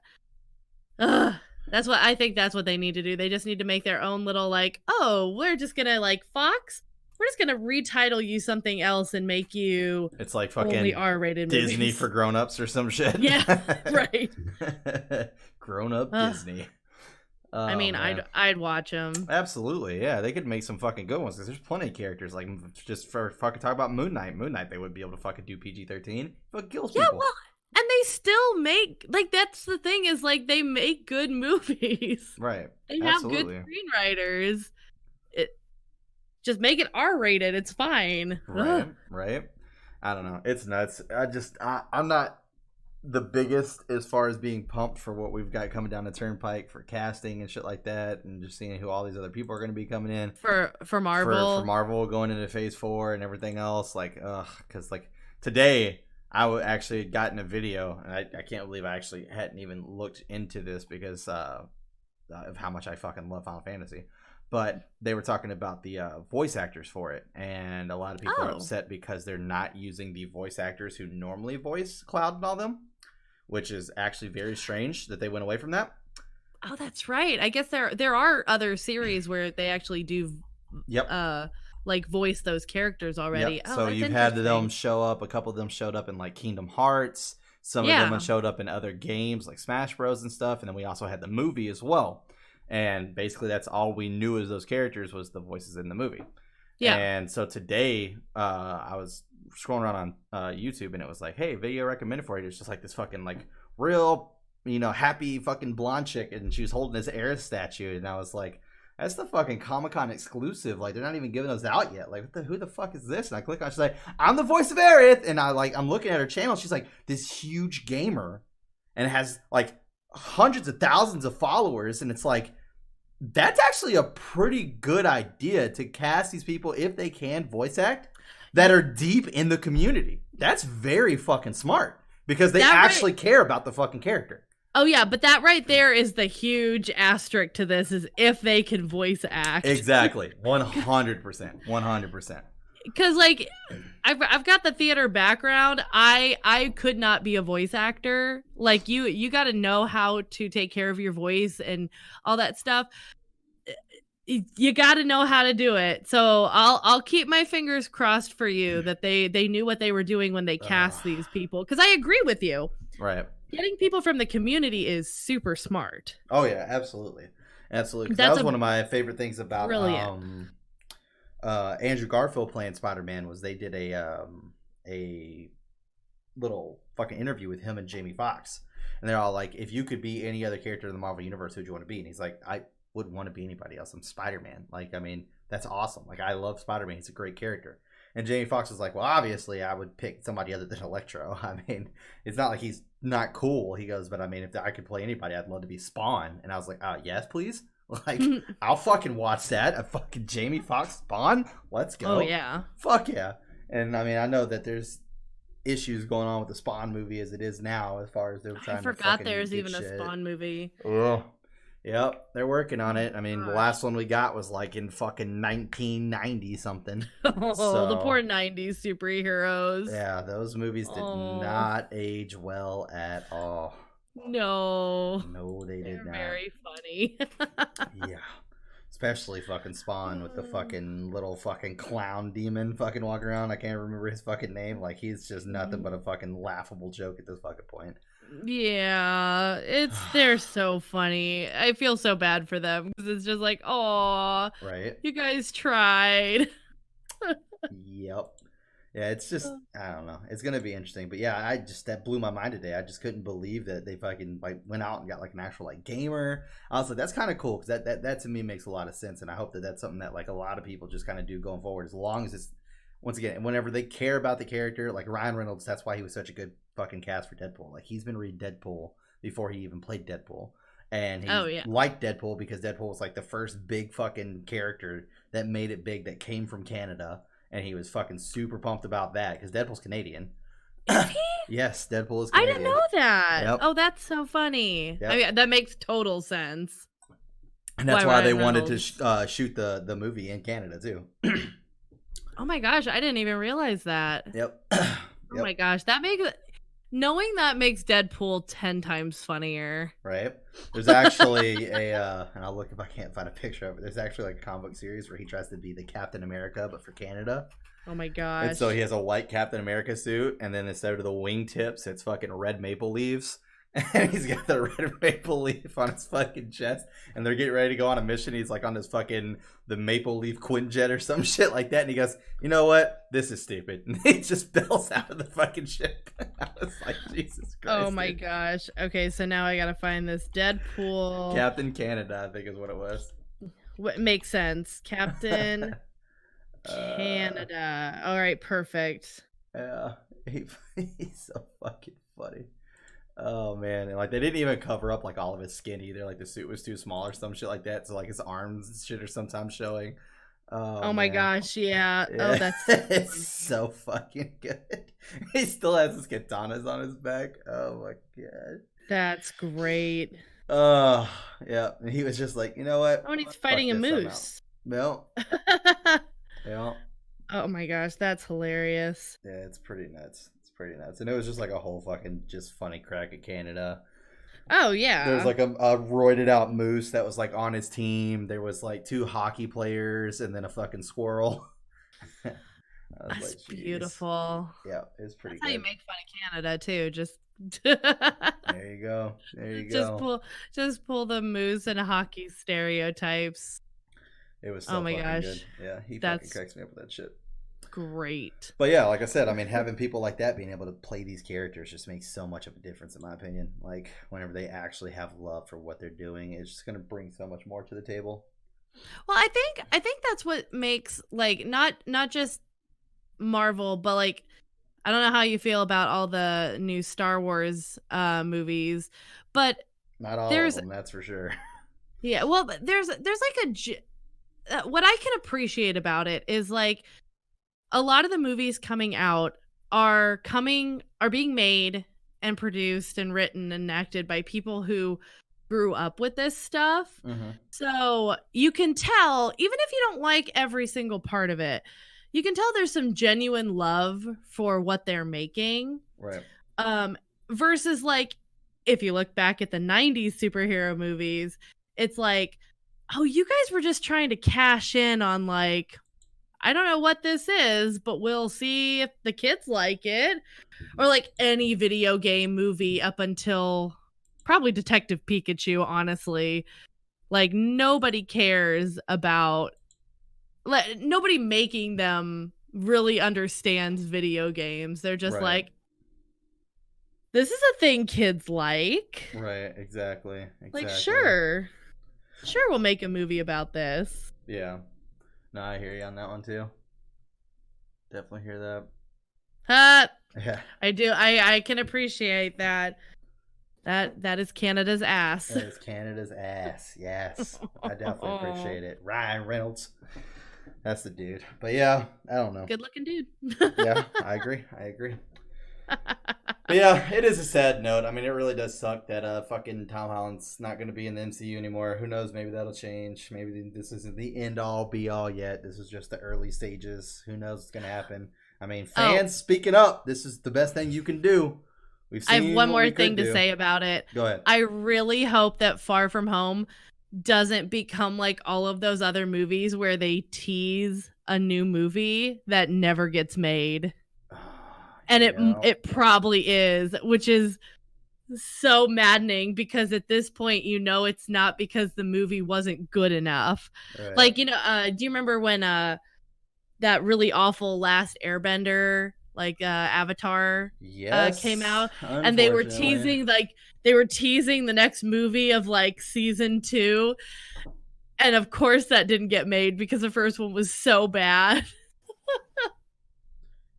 [SPEAKER 2] That's what they need to do. They just need to make their own little, like, oh, we're just going to, like, Fox? We're just gonna retitle you something else and make you
[SPEAKER 1] it's like fucking
[SPEAKER 2] only R-rated
[SPEAKER 1] Disney
[SPEAKER 2] movies.
[SPEAKER 1] For grown-ups or some shit.
[SPEAKER 2] Yeah, right.
[SPEAKER 1] Grown-up Disney.
[SPEAKER 2] I mean, man. I'd watch them.
[SPEAKER 1] Absolutely, yeah. They could make some fucking good ones because there's plenty of characters. Like, just for fucking talk about Moon Knight. Moon Knight, they would be able to fucking do PG-13. But kills people.
[SPEAKER 2] Well, and they still make, like, that's the thing is, like, they make good movies.
[SPEAKER 1] Right.
[SPEAKER 2] They have good screenwriters. Just make it R-rated. It's fine.
[SPEAKER 1] Right. I don't know. It's nuts. I'm not the biggest as far as being pumped for what we've got coming down the turnpike for casting and shit like that, and just seeing who all these other people are going to be coming in
[SPEAKER 2] for Marvel.
[SPEAKER 1] For Marvel going into Phase 4 and everything else. Like, because like today I actually had gotten a video, and I can't believe I actually hadn't even looked into this because of how much I fucking love Final Fantasy. But they were talking about the voice actors for it, and a lot of people are upset because they're not using the voice actors who normally voice Cloud and all them, which is actually very strange that they went away from that.
[SPEAKER 2] Oh, that's right. I guess there are other series where they actually do like voice those characters already.
[SPEAKER 1] Yep. Oh, so you've had them show up. A couple of them showed up in like Kingdom Hearts. Some of them showed up in other games like Smash Bros. And stuff. And then we also had the movie as well. And basically that's all we knew as those characters was the voices in the movie. Yeah. And so today I was scrolling around on YouTube and it was like, hey, video recommended for you. It's just like this fucking like real happy fucking blonde chick, and she was holding this Aerith statue, and I was like, that's the fucking Comic-Con exclusive. Like, they're not even giving those out yet. Like, who the fuck is this? And I click on it, she's like, I'm the voice of Aerith. And I'm looking at her channel. She's like this huge gamer and has like hundreds of thousands of followers. And it's like, that's actually a pretty good idea to cast these people, if they can voice act, that are deep in the community. That's very fucking smart because they actually care about the fucking character.
[SPEAKER 2] Oh, yeah, but that right there is the huge asterisk to this, is if they can voice act.
[SPEAKER 1] Exactly. 100%. 100%.
[SPEAKER 2] Because, like, I've got the theater background. I could not be a voice actor. Like, you got to know how to take care of your voice and all that stuff. You got to know how to do it. So I'll keep my fingers crossed for you that they knew what they were doing when they cast these people. Because I agree with you.
[SPEAKER 1] Right.
[SPEAKER 2] Getting people from the community is super smart.
[SPEAKER 1] Oh yeah, absolutely. That was one of my favorite things about Andrew Garfield playing Spider-Man was they did a little fucking interview with him and Jamie Foxx, and they're all like, if you could be any other character in the Marvel universe, who'd you want to be? And he's like, I wouldn't want to be anybody else. I'm Spider-Man. Like, I mean, that's awesome. Like, I love Spider-Man. He's a great character. And Jamie Foxx was like, well, obviously I would pick somebody other than Electro. I mean, it's not like he's not cool. He goes, but I mean, if I could play anybody, I'd love to be Spawn. And I was like, yes, please. Like, I'll fucking watch that. A fucking Jamie Foxx Spawn. Let's go.
[SPEAKER 2] Oh, yeah.
[SPEAKER 1] Fuck yeah. And I mean, I know that there's issues going on with the Spawn movie as it is now, as far as they're trying to
[SPEAKER 2] forgot there's even a Spawn movie.
[SPEAKER 1] Ugh. Yep, they're working on it. I mean, the last one we got was like in fucking 1990 something.
[SPEAKER 2] Oh, the poor 90s superheroes.
[SPEAKER 1] Yeah, those movies did not age well at all.
[SPEAKER 2] No,
[SPEAKER 1] they did not.
[SPEAKER 2] Very funny.
[SPEAKER 1] Yeah, especially fucking Spawn with the fucking little fucking clown demon fucking walking around. I can't remember his fucking name. Like, he's just nothing but a fucking laughable joke at this fucking point.
[SPEAKER 2] Yeah, they're so funny. I feel so bad for them because it's just like, oh,
[SPEAKER 1] right,
[SPEAKER 2] you guys tried.
[SPEAKER 1] Yep. Yeah, it's just, I don't know. It's gonna be interesting, but yeah, that blew my mind today. I just couldn't believe that they fucking like went out and got like an actual like gamer. I was like, that's kind of cool because that to me makes a lot of sense, and I hope that that's something that like a lot of people just kind of do going forward, as long as it's, once again, whenever they care about the character. Like Ryan Reynolds, that's why he was such a good fucking cast for Deadpool. Like, he's been reading Deadpool before he even played Deadpool, and he liked Deadpool because Deadpool was like the first big fucking character that made it big, that came from Canada, and he was fucking super pumped about that because Deadpool's Canadian.
[SPEAKER 2] Is he?
[SPEAKER 1] Yes, Deadpool is Canadian.
[SPEAKER 2] I didn't know that.
[SPEAKER 1] Yep.
[SPEAKER 2] Oh, that's so funny. Yep. I mean, that makes total sense.
[SPEAKER 1] And that's why they wanted to shoot the movie in Canada too.
[SPEAKER 2] Oh my gosh, I didn't even realize that.
[SPEAKER 1] Yep.
[SPEAKER 2] Oh my gosh, knowing that makes Deadpool 10 times funnier.
[SPEAKER 1] Right. There's actually and I'll look if I can't find a picture of it. There's actually like a comic book series where he tries to be the Captain America, but for Canada.
[SPEAKER 2] Oh my gosh.
[SPEAKER 1] And so he has a white Captain America suit, and then instead of the wingtips, it's fucking red maple leaves. And he's got the red maple leaf on his fucking chest, and they're getting ready to go on a mission. He's like on this fucking the maple leaf Quinjet or some shit like that, and he goes, "You know what? This is stupid." And he just bails out of the fucking ship. I was like, Jesus Christ!
[SPEAKER 2] Oh my gosh. Okay, so now I gotta find this Deadpool.
[SPEAKER 1] Captain Canada, I think is what it was.
[SPEAKER 2] What makes sense? Captain Canada. All right, perfect.
[SPEAKER 1] Yeah, he's so fucking funny. Oh man, and like they didn't even cover up like all of his skin either. Like the suit was too small or some shit like that, so like his arms and shit are sometimes showing.
[SPEAKER 2] Oh my gosh, yeah. Oh, that's
[SPEAKER 1] it's so fucking good. He still has his katanas on his back. Oh my god,
[SPEAKER 2] that's great.
[SPEAKER 1] Oh yeah, and he was just like, you know what?
[SPEAKER 2] Oh, and he's fighting a moose.
[SPEAKER 1] No. Yeah.
[SPEAKER 2] Oh my gosh, that's hilarious.
[SPEAKER 1] Yeah, it's pretty nuts. Pretty nuts. And it was just like a whole fucking just funny crack at Canada.
[SPEAKER 2] Oh yeah,
[SPEAKER 1] there was like a roided out moose that was like on his team. There was like 2 hockey players and then a fucking squirrel.
[SPEAKER 2] That's like, beautiful.
[SPEAKER 1] Yeah, it's pretty
[SPEAKER 2] That's
[SPEAKER 1] good.
[SPEAKER 2] How you make fun of Canada too. Just
[SPEAKER 1] there you go.
[SPEAKER 2] Just pull the moose and hockey stereotypes.
[SPEAKER 1] It was so fucking good. Yeah, he fucking cracks me up with that shit.
[SPEAKER 2] great.
[SPEAKER 1] But yeah, like I said, I mean, having people like that being able to play these characters just makes so much of a difference, in my opinion. Like, whenever they actually have love for what they're doing, it's just going to bring so much more to the table.
[SPEAKER 2] Well, I think that's what makes, like, not just Marvel, but like, I don't know how you feel about all the new Star Wars movies, but
[SPEAKER 1] not all of them, that's for sure.
[SPEAKER 2] Yeah, well, there's like what I can appreciate about it is, like, a lot of the movies coming out are being made and produced and written and acted by people who grew up with this stuff.
[SPEAKER 1] Mm-hmm.
[SPEAKER 2] So you can tell, even if you don't like every single part of it, you can tell there's some genuine love for what they're making.
[SPEAKER 1] Right.
[SPEAKER 2] Versus, like, if you look back at the 90s superhero movies, it's like, oh, you guys were just trying to cash in on, like, I don't know what this is, but we'll see if the kids like it. Or like any video game movie up until probably Detective Pikachu, honestly. Like, nobody cares about, nobody making them really understands video games. They're just like, this is a thing kids like.
[SPEAKER 1] Right, exactly.
[SPEAKER 2] Like, sure, we'll make a movie about this.
[SPEAKER 1] Yeah. No, I hear you on that one too. Definitely hear
[SPEAKER 2] that.
[SPEAKER 1] Yeah.
[SPEAKER 2] I do. I can appreciate that. That is Canada's ass.
[SPEAKER 1] That is Canada's ass. Yes. I definitely appreciate it. Ryan Reynolds. That's the dude. But yeah, I don't know.
[SPEAKER 2] Good looking dude.
[SPEAKER 1] Yeah, I agree. But yeah, it is a sad note. I mean, it really does suck that fucking Tom Holland's not going to be in the MCU anymore. Who knows? Maybe that'll change. Maybe this isn't the end all be all yet. This is just the early stages. Who knows what's going to happen? I mean, fans, speaking up. This is the best thing you can do.
[SPEAKER 2] I have one more thing to say about it.
[SPEAKER 1] Go ahead.
[SPEAKER 2] I really hope that Far From Home doesn't become like all of those other movies where they tease a new movie that never gets made. And it probably is, which is so maddening, because at this point, you know, it's not because the movie wasn't good enough. Right. Like, you know, do you remember when that really awful Last Airbender, like Avatar, came out, and they were teasing the next movie of like season 2, and of course that didn't get made because the first one was so bad.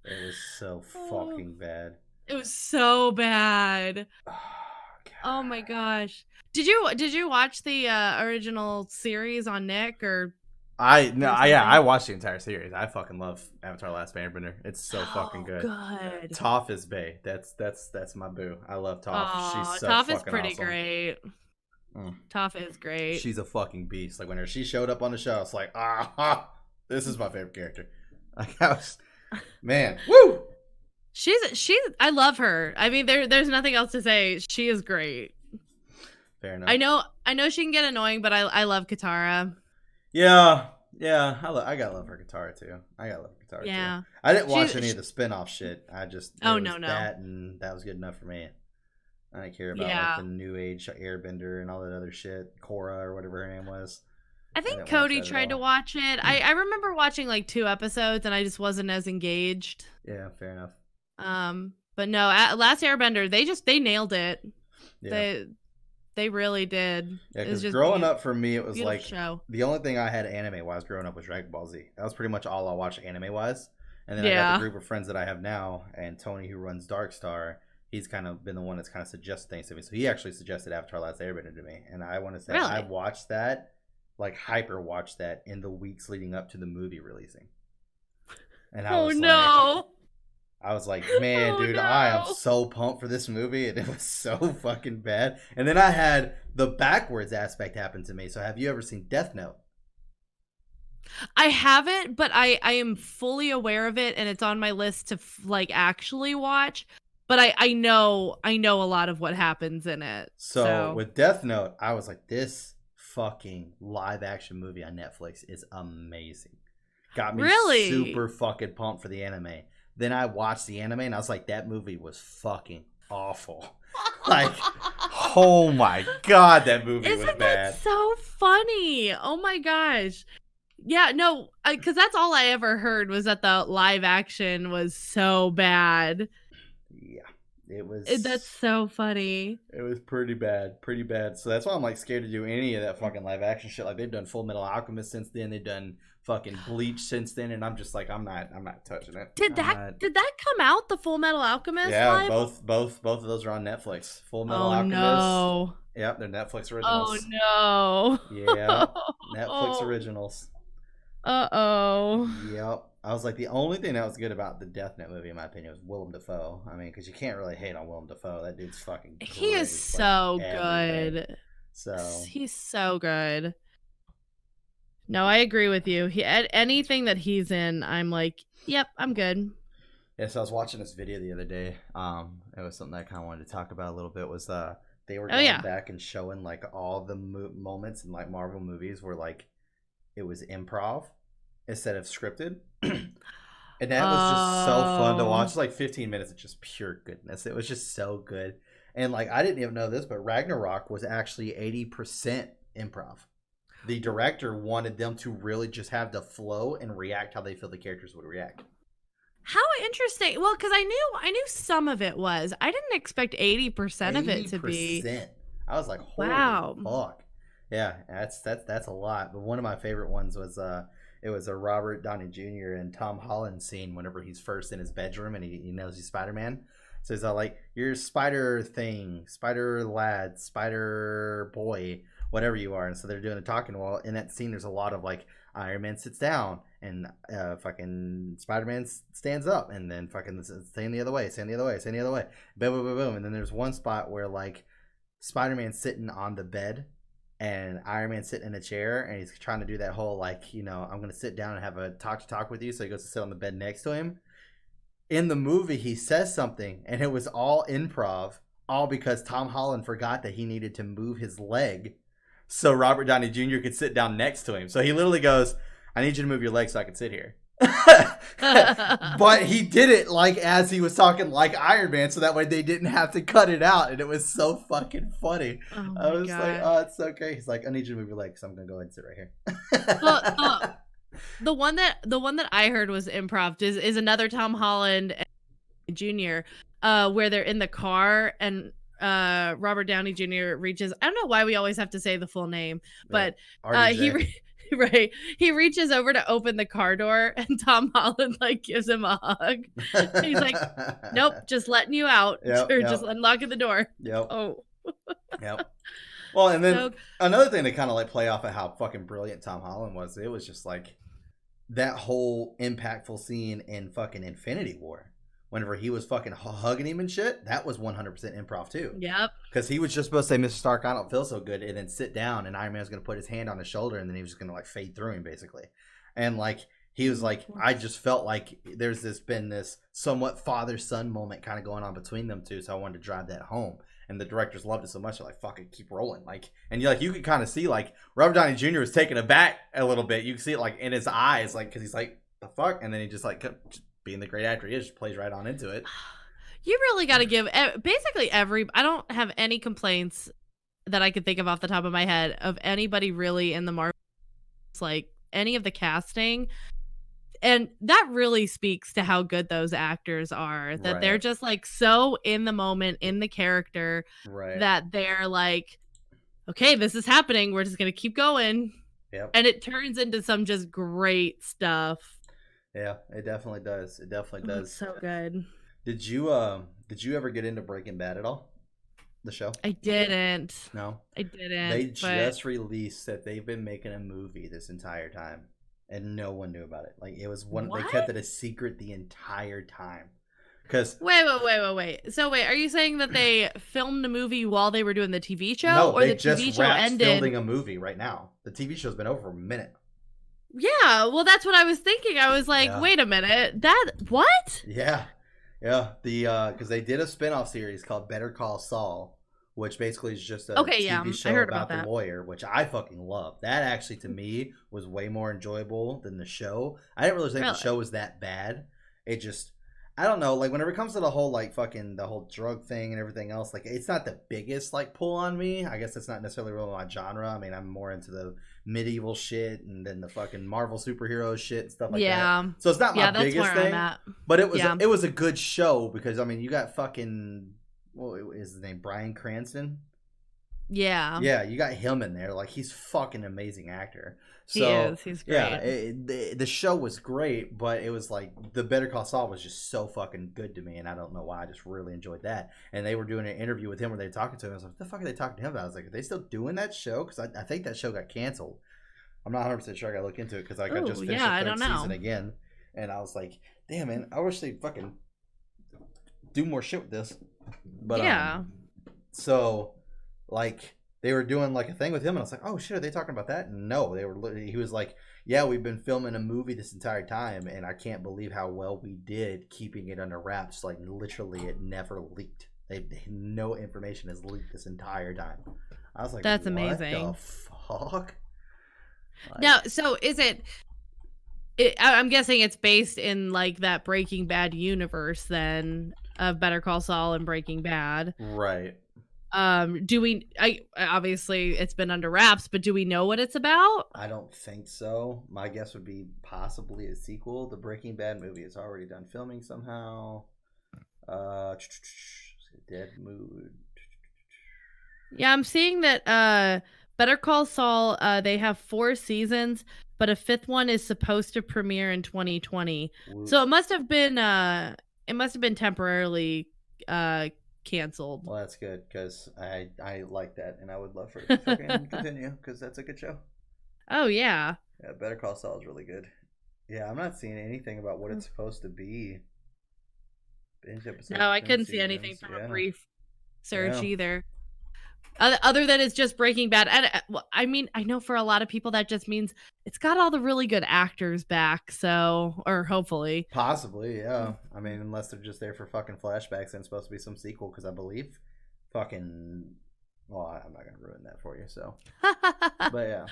[SPEAKER 1] It was so fucking bad.
[SPEAKER 2] It was so bad. Oh my gosh. Did you watch the original series on Nick, or?
[SPEAKER 1] I watched the entire series. I fucking love Avatar: Last Airbender. It's so fucking good.
[SPEAKER 2] Good.
[SPEAKER 1] Toph is bae. That's my boo. I love Toph. She's so
[SPEAKER 2] Toph
[SPEAKER 1] fucking
[SPEAKER 2] is pretty
[SPEAKER 1] awesome.
[SPEAKER 2] Great. Toph is great.
[SPEAKER 1] She's a fucking beast. Like, whenever she showed up on the show, it's like, this is my favorite character. Like, I was, man, woo.
[SPEAKER 2] She's I love her. I mean, there's nothing else to say. She is great.
[SPEAKER 1] Fair enough.
[SPEAKER 2] I know she can get annoying, but I love Katara.
[SPEAKER 1] Yeah. I gotta love her Katara too.
[SPEAKER 2] Yeah.
[SPEAKER 1] Too. I didn't watch any of the spin-off shit. I just
[SPEAKER 2] no.
[SPEAKER 1] That, and that was good enough for me. I didn't care about like the New Age Airbender and all that other shit. Korra or whatever her name was.
[SPEAKER 2] I think Cody tried to watch it. I remember watching like 2 episodes, and I just wasn't as engaged.
[SPEAKER 1] Yeah, fair enough.
[SPEAKER 2] But no, Last Airbender, they nailed it. Yeah. They really did.
[SPEAKER 1] Yeah, because growing up for me, it was like
[SPEAKER 2] show.
[SPEAKER 1] The only thing I had anime wise growing up was Dragon Ball Z. That was pretty much all I watched anime wise. And then I got the group of friends that I have now, and Tony, who runs Dark Star, he's kind of been the one that's kind of suggested things to me. So he actually suggested Avatar: Last Airbender to me, and I want to say I watched that, like hyper watched that in the weeks leading up to the movie releasing. And I was like, man, dude, no. I am so pumped for this movie, and it was so fucking bad. And then I had the backwards aspect happen to me. So have you ever seen Death Note?
[SPEAKER 2] I haven't, but I am fully aware of it, and it's on my list to like actually watch. But I know a lot of what happens in it.
[SPEAKER 1] So with Death Note, I was like, this fucking live action movie on Netflix is amazing. Got me super fucking pumped for the anime. Then I watched the anime, and I was like, that movie was fucking awful. Like, oh my god, that movie was bad.
[SPEAKER 2] Isn't that so funny? Oh my gosh. Yeah, no, because that's all I ever heard was that the live action was so bad.
[SPEAKER 1] Yeah, it was.
[SPEAKER 2] That's so funny.
[SPEAKER 1] It was pretty bad. So that's why I'm like scared to do any of that fucking live action shit. Like they've done Full Metal Alchemist since then. They've done fucking Bleach since then, and I'm just like, I'm not touching it.
[SPEAKER 2] Did that come out? The Full Metal Alchemist?
[SPEAKER 1] Yeah,
[SPEAKER 2] live?
[SPEAKER 1] both of those are on Netflix. Full Metal Alchemist.
[SPEAKER 2] No.
[SPEAKER 1] Yep, they're Netflix originals.
[SPEAKER 2] Oh
[SPEAKER 1] no. Yeah, Netflix originals. Yep. I was like, the only thing that was good about the Death Note movie, in my opinion, was Willem Dafoe. I mean, because you can't really hate on Willem Dafoe. That dude's fucking great.
[SPEAKER 2] He is so good.
[SPEAKER 1] So
[SPEAKER 2] he's so good. No, I agree with you. Anything that he's in, I'm like, yep, I'm good.
[SPEAKER 1] Yeah, so I was watching this video the other day. It was something I kind of wanted to talk about a little bit. Was they were going back and showing like all the moments in like Marvel movies where like it was improv instead of scripted. And that was just so fun to watch. Like 15 minutes of just pure goodness. It was just so good. And like I didn't even know this, but Ragnarok was actually 80% improv. The director wanted them to really just have the flow and react how they feel the characters would react.
[SPEAKER 2] How interesting. Well, because I knew some of it was. I didn't expect 80% of it to be.
[SPEAKER 1] I was like, holy fuck. Yeah, that's a lot. But one of my favorite ones was it was a Robert Downey Jr. and Tom Holland scene whenever he's first in his bedroom and he knows he's Spider-Man. So he's all like, you're Spider thing, Spider lad, Spider boy, whatever you are. And so they're doing a talking. Well, in that scene, there's a lot of like Iron Man sits down and fucking Spider-Man stands up and then fucking stand the other way, boom, boom, boom, boom. And then there's one spot where like Spider-Man's sitting on the bed and Iron Man's sitting in a chair and he's trying to do that whole like, you know, I'm going to sit down and have a talk with you. So he goes to sit on the bed next to him. In the movie, he says something and it was all improv, all because Tom Holland forgot that he needed to move his leg so Robert Downey Jr. could sit down next to him. So he literally goes, I need you to move your leg so I can sit here. But he did it like as he was talking like Iron Man, so that way they didn't have to cut it out, and it was so fucking funny. I was like, oh, it's okay. He's like, I need you to move your leg, so I'm gonna go ahead and sit right here.
[SPEAKER 2] Well, the one that I heard was improv is another Tom Holland Jr. Where they're in the car and Robert Downey Jr. reaches. I don't know why we always have to say the full name, but he reaches over to open the car door and Tom Holland like gives him a hug. He's like, nope, just letting you out. Just unlocking the door.
[SPEAKER 1] Yep.
[SPEAKER 2] Oh.
[SPEAKER 1] Yep. Well, and then another thing to kind of like play off of how fucking brilliant Tom Holland was, it was just like that whole impactful scene in fucking Infinity War. Whenever he was fucking hugging him and shit, that was 100% improv too.
[SPEAKER 2] Yep.
[SPEAKER 1] Because he was just supposed to say, Mr. Stark, I don't feel so good, and then sit down, and Iron Man was going to put his hand on his shoulder, and then he was just going to like fade through him, basically. And like, he was like, I just felt like there's been this somewhat father-son moment kind of going on between them two, so I wanted to drive that home. And the directors loved it so much, they're like, fucking keep rolling. Like, and you could kind of see, like, Robert Downey Jr. was taken aback a little bit. You can see it, like, in his eyes, like, because he's like, the fuck? And then he just, like, being the great actor he is, just plays right on into it.
[SPEAKER 2] You really got to give basically I don't have any complaints that I could think of off the top of my head of anybody really in the Marvel, like any of the casting. And that really speaks to how good those actors are, that they're just like so in the moment, in the character, that they're like, okay, this is happening. We're just going to keep going.
[SPEAKER 1] Yep.
[SPEAKER 2] And it turns into some just great stuff.
[SPEAKER 1] Yeah, it definitely does. It definitely does.
[SPEAKER 2] It's so good.
[SPEAKER 1] Did you ever get into Breaking Bad at all? The show?
[SPEAKER 2] I didn't.
[SPEAKER 1] No?
[SPEAKER 2] I didn't.
[SPEAKER 1] They just released that they've been making a movie this entire time. And no one knew about it. Like, it was they kept it a secret the entire time. Because
[SPEAKER 2] wait. So wait, are you saying that they filmed a movie while they were doing the TV show?
[SPEAKER 1] No,
[SPEAKER 2] or
[SPEAKER 1] they
[SPEAKER 2] the
[SPEAKER 1] just
[SPEAKER 2] TV show ended
[SPEAKER 1] filming a movie right now. The TV show's been over for a minute.
[SPEAKER 2] Yeah, well, that's what I was thinking. I was like, wait a minute, what?
[SPEAKER 1] Yeah. Because they did a spinoff series called Better Call Saul, which basically is just a TV show about the lawyer, which I fucking love. That actually, to me, was way more enjoyable than the show. I didn't really think the show was that bad. It just, I don't know, like whenever it comes to the whole like fucking the whole drug thing and everything else, like it's not the biggest like pull on me. I guess it's not necessarily really my genre. I mean, I'm more into the medieval shit and then the fucking Marvel superhero shit and stuff like that. So it's not my biggest thing. But it was a good show because I mean you got fucking what is his name? Bryan Cranston?
[SPEAKER 2] Yeah.
[SPEAKER 1] Yeah, you got him in there. Like he's fucking amazing actor. So,
[SPEAKER 2] he is. He's great.
[SPEAKER 1] Yeah, the show was great, but it was like the Better Call Saul was just so fucking good to me, and I don't know why. I just really enjoyed that. And they were doing an interview with him where they were talking to him. I was like, what the fuck are they talking to him about? I was like, are they still doing that show? Because I think that show got canceled. I'm not 100% sure. I got to look into it because I just finished the third season again. And I was like, damn, man, I wish they fucking do more shit with this. But yeah. So, like... They were doing like a thing with him, and I was like, "Oh shit, are they talking about that?" And no, they were. He was like, "Yeah, we've been filming a movie this entire time, and I can't believe how well we did keeping it under wraps. Like literally, it never leaked. No information has leaked this entire time." I was like,
[SPEAKER 2] "That's amazing."
[SPEAKER 1] What the fuck?
[SPEAKER 2] Like, now, so is it? I'm guessing it's based in like that Breaking Bad universe, then of Better Call Saul and Breaking Bad,
[SPEAKER 1] right?
[SPEAKER 2] Obviously it's been under wraps, but do we know what it's about?
[SPEAKER 1] I don't think so. My guess would be possibly a sequel. The Breaking Bad movie is already done filming somehow. Dead Mood.
[SPEAKER 2] Yeah, I'm seeing that Better Call Saul, they have 4 seasons, but a 5th one is supposed to premiere in 2020. Ooh. So it must have been temporarily canceled.
[SPEAKER 1] Well, that's good because I like that, and I would love for it to fucking continue because that's a good show.
[SPEAKER 2] Oh yeah.
[SPEAKER 1] Yeah, Better Call Saul is really good. Yeah, I'm not seeing anything about what it's supposed to be.
[SPEAKER 2] Binge episode. No, I couldn't see anything from a brief search either. Other than it's just Breaking Bad. And I mean, I know for a lot of people that just means it's got all the really good actors back. So, or hopefully.
[SPEAKER 1] Possibly, yeah. I mean, unless they're just there for fucking flashbacks and it's supposed to be some sequel because I believe fucking... Well, I'm not going to ruin that for you, so. But yeah.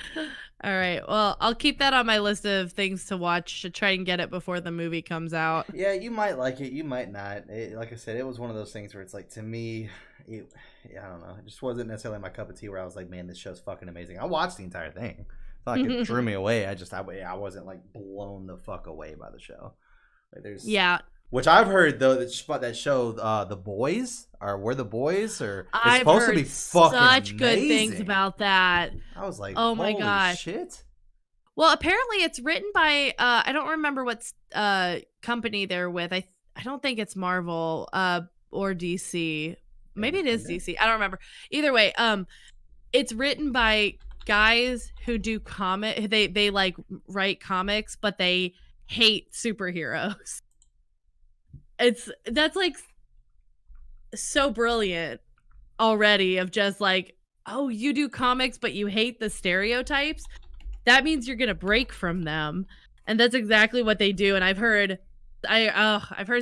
[SPEAKER 2] All right. Well, I'll keep that on my list of things to watch to try and get it before the movie comes out.
[SPEAKER 1] Yeah, you might like it. You might not. Like I said, it was one of those things where it's like, to me, I don't know. It just wasn't necessarily my cup of tea where I was like, man, this show's fucking amazing. I watched the entire thing. It's not like it drew me away. I wasn't like blown the fuck away by the show. Like, which I've heard though that show The Boys we're the boys or it's supposed to be fucking such
[SPEAKER 2] good things about that.
[SPEAKER 1] I was like,
[SPEAKER 2] oh my gosh,
[SPEAKER 1] shit.
[SPEAKER 2] Well, apparently it's written by I don't remember what company they're with. I don't think it's Marvel or DC. Maybe it is DC. I don't remember. Either way, it's written by guys who do they like write comics, but they hate superheroes. That's like so brilliant already of just like, oh, you do comics but you hate the stereotypes. That means you're gonna break from them, and that's exactly what they do. And I've heard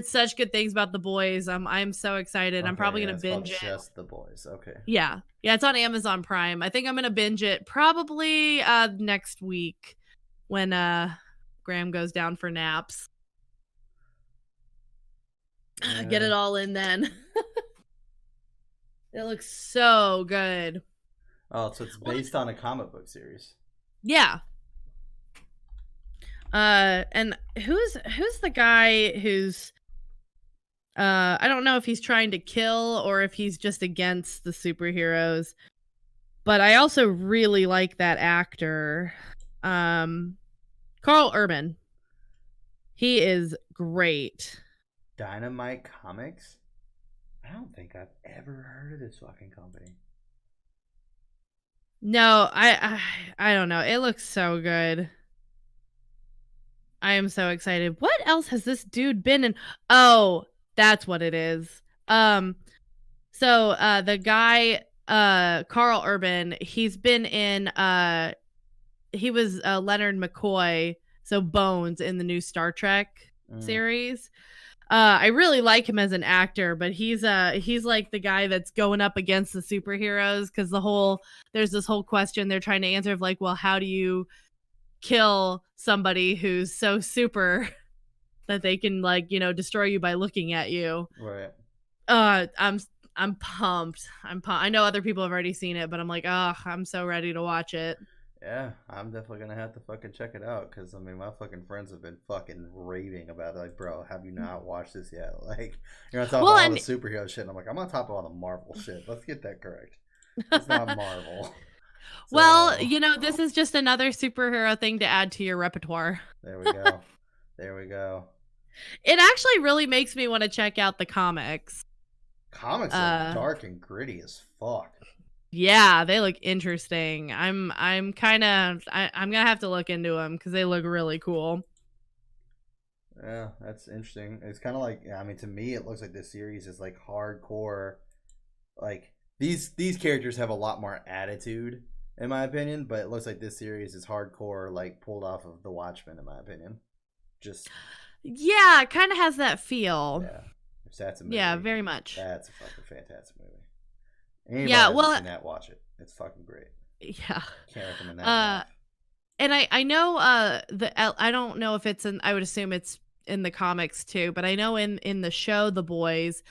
[SPEAKER 2] such good things about The Boys. I'm so excited. Okay, I'm probably gonna binge it.
[SPEAKER 1] Just The Boys, okay.
[SPEAKER 2] Yeah, it's on Amazon Prime. I think I'm gonna binge it probably next week when Graham goes down for naps. Get it all in then. It looks so good.
[SPEAKER 1] Oh, so it's based on a comic book series.
[SPEAKER 2] Yeah. And who's the guy who's I don't know if he's trying to kill or if he's just against the superheroes. But I also really like that actor. Carl Urban. He is great.
[SPEAKER 1] Dynamite Comics? I don't think I've ever heard of this fucking company.
[SPEAKER 2] No, I don't know. It looks so good. I am so excited. What else has this dude been in? Oh, that's what it is. So the guy Carl Urban, he's been in he was Leonard McCoy, so Bones in the new Star Trek series. I really like him as an actor, but he's like the guy that's going up against the superheroes because there's this whole question they're trying to answer of like, well, how do you kill somebody who's so super that they can like, destroy you by looking at you.
[SPEAKER 1] Right.
[SPEAKER 2] I'm pumped. I know other people have already seen it, but I'm like, I'm so ready to watch it.
[SPEAKER 1] Yeah, I'm definitely gonna have to fucking check it out because I mean my fucking friends have been fucking raving about it. Like, bro, have you not watched this yet? Like, you're on top of all the superhero shit. And I'm like, I'm on top of all the Marvel shit. Let's get that correct. It's not Marvel. So,
[SPEAKER 2] well, this is just another superhero thing to add to your repertoire.
[SPEAKER 1] There we go. There we go.
[SPEAKER 2] It actually really makes me want to check out the comics.
[SPEAKER 1] Comics are dark and gritty as fuck.
[SPEAKER 2] Yeah, they look interesting. I'm gonna have to look into them because they look really cool.
[SPEAKER 1] Yeah, that's interesting. It's kind of like, I mean, to me, it looks like this series is like hardcore. Like these characters have a lot more attitude, in my opinion. But it looks like this series is hardcore, like pulled off of The Watchmen, in my opinion.
[SPEAKER 2] It kind of has that feel.
[SPEAKER 1] Yeah, that's a movie.
[SPEAKER 2] Yeah, very much.
[SPEAKER 1] That's a fucking fantastic movie. Anybody seen that, watch it. It's fucking great.
[SPEAKER 2] Yeah.
[SPEAKER 1] Can't recommend that enough.
[SPEAKER 2] And I know I don't know if it's I would assume it's in the comics too, but I know in the show The Boys,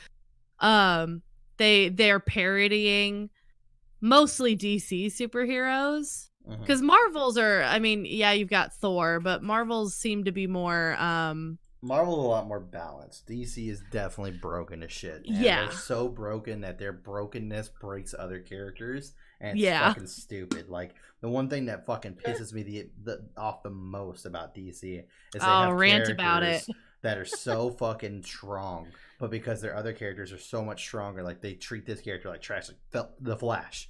[SPEAKER 2] they're parodying mostly DC superheroes. Because Marvel's you've got Thor, but Marvel's seem to be more
[SPEAKER 1] Marvel's a lot more balanced. DC is definitely broken as shit. And they're so broken that their brokenness breaks other characters, and it's fucking stupid. Like, the one thing that fucking pisses me off the most about DC is they have characters that are so fucking strong, but because their other characters are so much stronger, like they treat this character like trash. Like the Flash,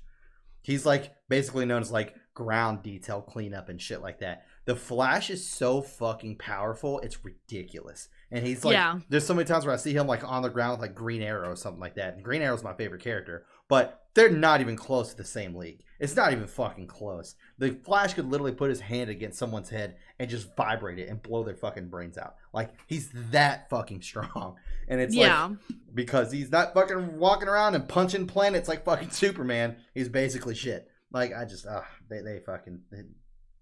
[SPEAKER 1] he's like basically known as like ground detail cleanup and shit like that. The Flash is so fucking powerful, it's ridiculous. And he's like, there's so many times where I see him like on the ground with like Green Arrow or something like that. And Green Arrow's my favorite character, but they're not even close to the same league. It's not even fucking close. The Flash could literally put his hand against someone's head and just vibrate it and blow their fucking brains out. Like, he's that fucking strong. And it's like, because he's not fucking walking around and punching planets like fucking Superman, he's basically shit. Like, I just, they fucking,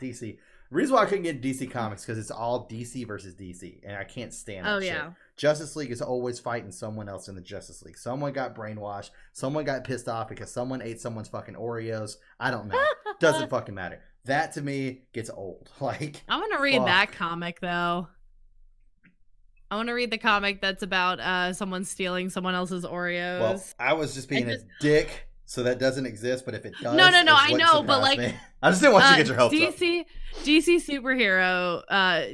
[SPEAKER 1] DC. The reason why I couldn't get DC Comics because it's all DC versus DC, and I can't stand that shit. Justice League is always fighting someone else in the Justice League. Someone got brainwashed. Someone got pissed off because someone ate someone's fucking Oreos. I don't know. Doesn't fucking matter. That to me gets old. Like,
[SPEAKER 2] I want to read that comic though. I want to read the comic that's about someone stealing someone else's Oreos.
[SPEAKER 1] Well, I was just being a dick. So that doesn't exist, but if it does,
[SPEAKER 2] no, I know, but like,
[SPEAKER 1] I just didn't want you to get your hopes up.
[SPEAKER 2] DC superhero,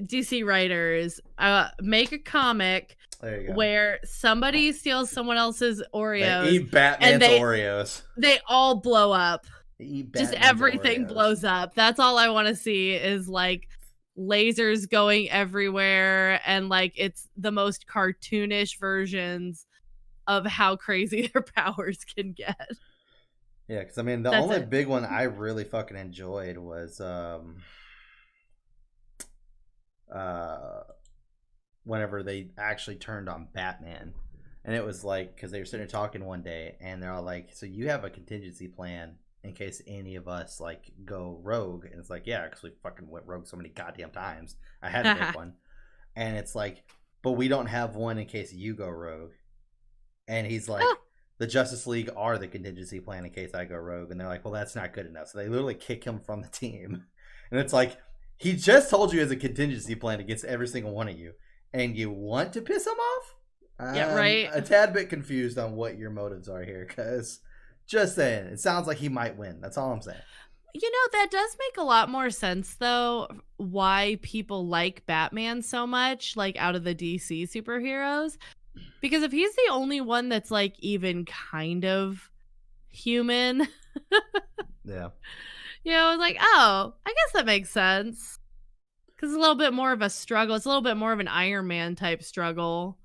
[SPEAKER 2] DC writers, make a comic where somebody steals someone else's Oreos.
[SPEAKER 1] They eat Batman's Oreos.
[SPEAKER 2] They all blow up.
[SPEAKER 1] They eat Batman's
[SPEAKER 2] just everything
[SPEAKER 1] Oreos.
[SPEAKER 2] blows up. That's all I want to see is like lasers going everywhere, and like it's the most cartoonish versions of how crazy their powers can get.
[SPEAKER 1] Yeah, because I mean, the only big one I really fucking enjoyed was whenever they actually turned on Batman. And it was like, because they were sitting there talking one day, and they're all like, so you have a contingency plan in case any of us, like, go rogue? And it's like, yeah, because we fucking went rogue so many goddamn times. I had to make one. And it's like, but we don't have one in case you go rogue. And he's like... The Justice League are the contingency plan in case I go rogue. And they're like, well, that's not good enough. So they literally kick him from the team. And it's like, he just told you as a contingency plan against every single one of you. And you want to piss him off?
[SPEAKER 2] Yeah, right.
[SPEAKER 1] A tad bit confused on what your motives are here. Because, just saying, it sounds like he might win. That's all I'm saying.
[SPEAKER 2] That does make a lot more sense, though, why people like Batman so much, like, out of the DC superheroes. Because if he's the only one that's like even kind of human,
[SPEAKER 1] yeah,
[SPEAKER 2] it's like, oh, I guess that makes sense. Because it's a little bit more of a struggle. It's a little bit more of an Iron Man type struggle.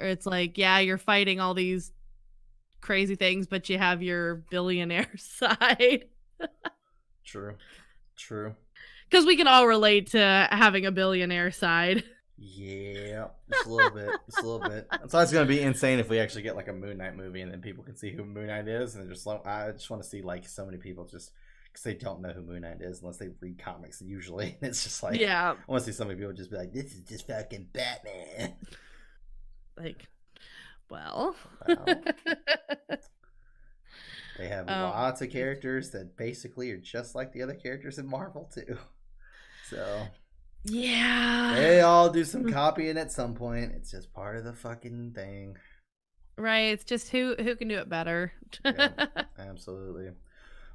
[SPEAKER 2] Or it's like, yeah, you're fighting all these crazy things, but you have your billionaire side.
[SPEAKER 1] True.
[SPEAKER 2] Because we can all relate to having a billionaire side.
[SPEAKER 1] Yeah, just a little bit. So it's gonna be insane if we actually get like a Moon Knight movie, and then people can see who Moon Knight is, and just like, I just want to see like so many people just. because they don't know who Moon Knight is unless they read comics usually. It's just like,
[SPEAKER 2] yeah,
[SPEAKER 1] I want to see some people just be like, this is just fucking Batman.
[SPEAKER 2] Like, well.
[SPEAKER 1] They have lots of characters that basically are just like the other characters in Marvel too. So
[SPEAKER 2] yeah,
[SPEAKER 1] they all do some copying at some point. It's just part of the fucking thing.
[SPEAKER 2] Right. It's just who can do it better.
[SPEAKER 1] Yeah, absolutely.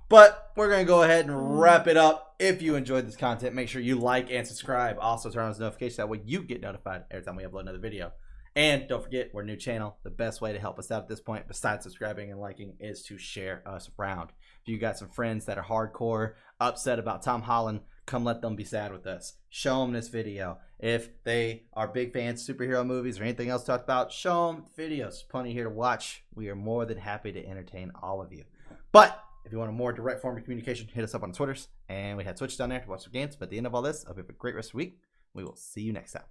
[SPEAKER 1] But we're going to go ahead and wrap it up. If you enjoyed this content, make sure you like and subscribe. Also, turn on those notifications. That way you get notified every time we upload another video. And don't forget, we're a new channel. The best way to help us out at this point, besides subscribing and liking, is to share us around. If you got some friends that are hardcore, upset about Tom Holland, come let them be sad with us. Show them this video. If they are big fans of superhero movies or anything else talked about, show them the videos. Plenty here to watch. We are more than happy to entertain all of you. But if you want a more direct form of communication, hit us up on Twitters. And we have Twitch down there to watch the games. But at the end of all this, I hope you have a great rest of the week. We will see you next time.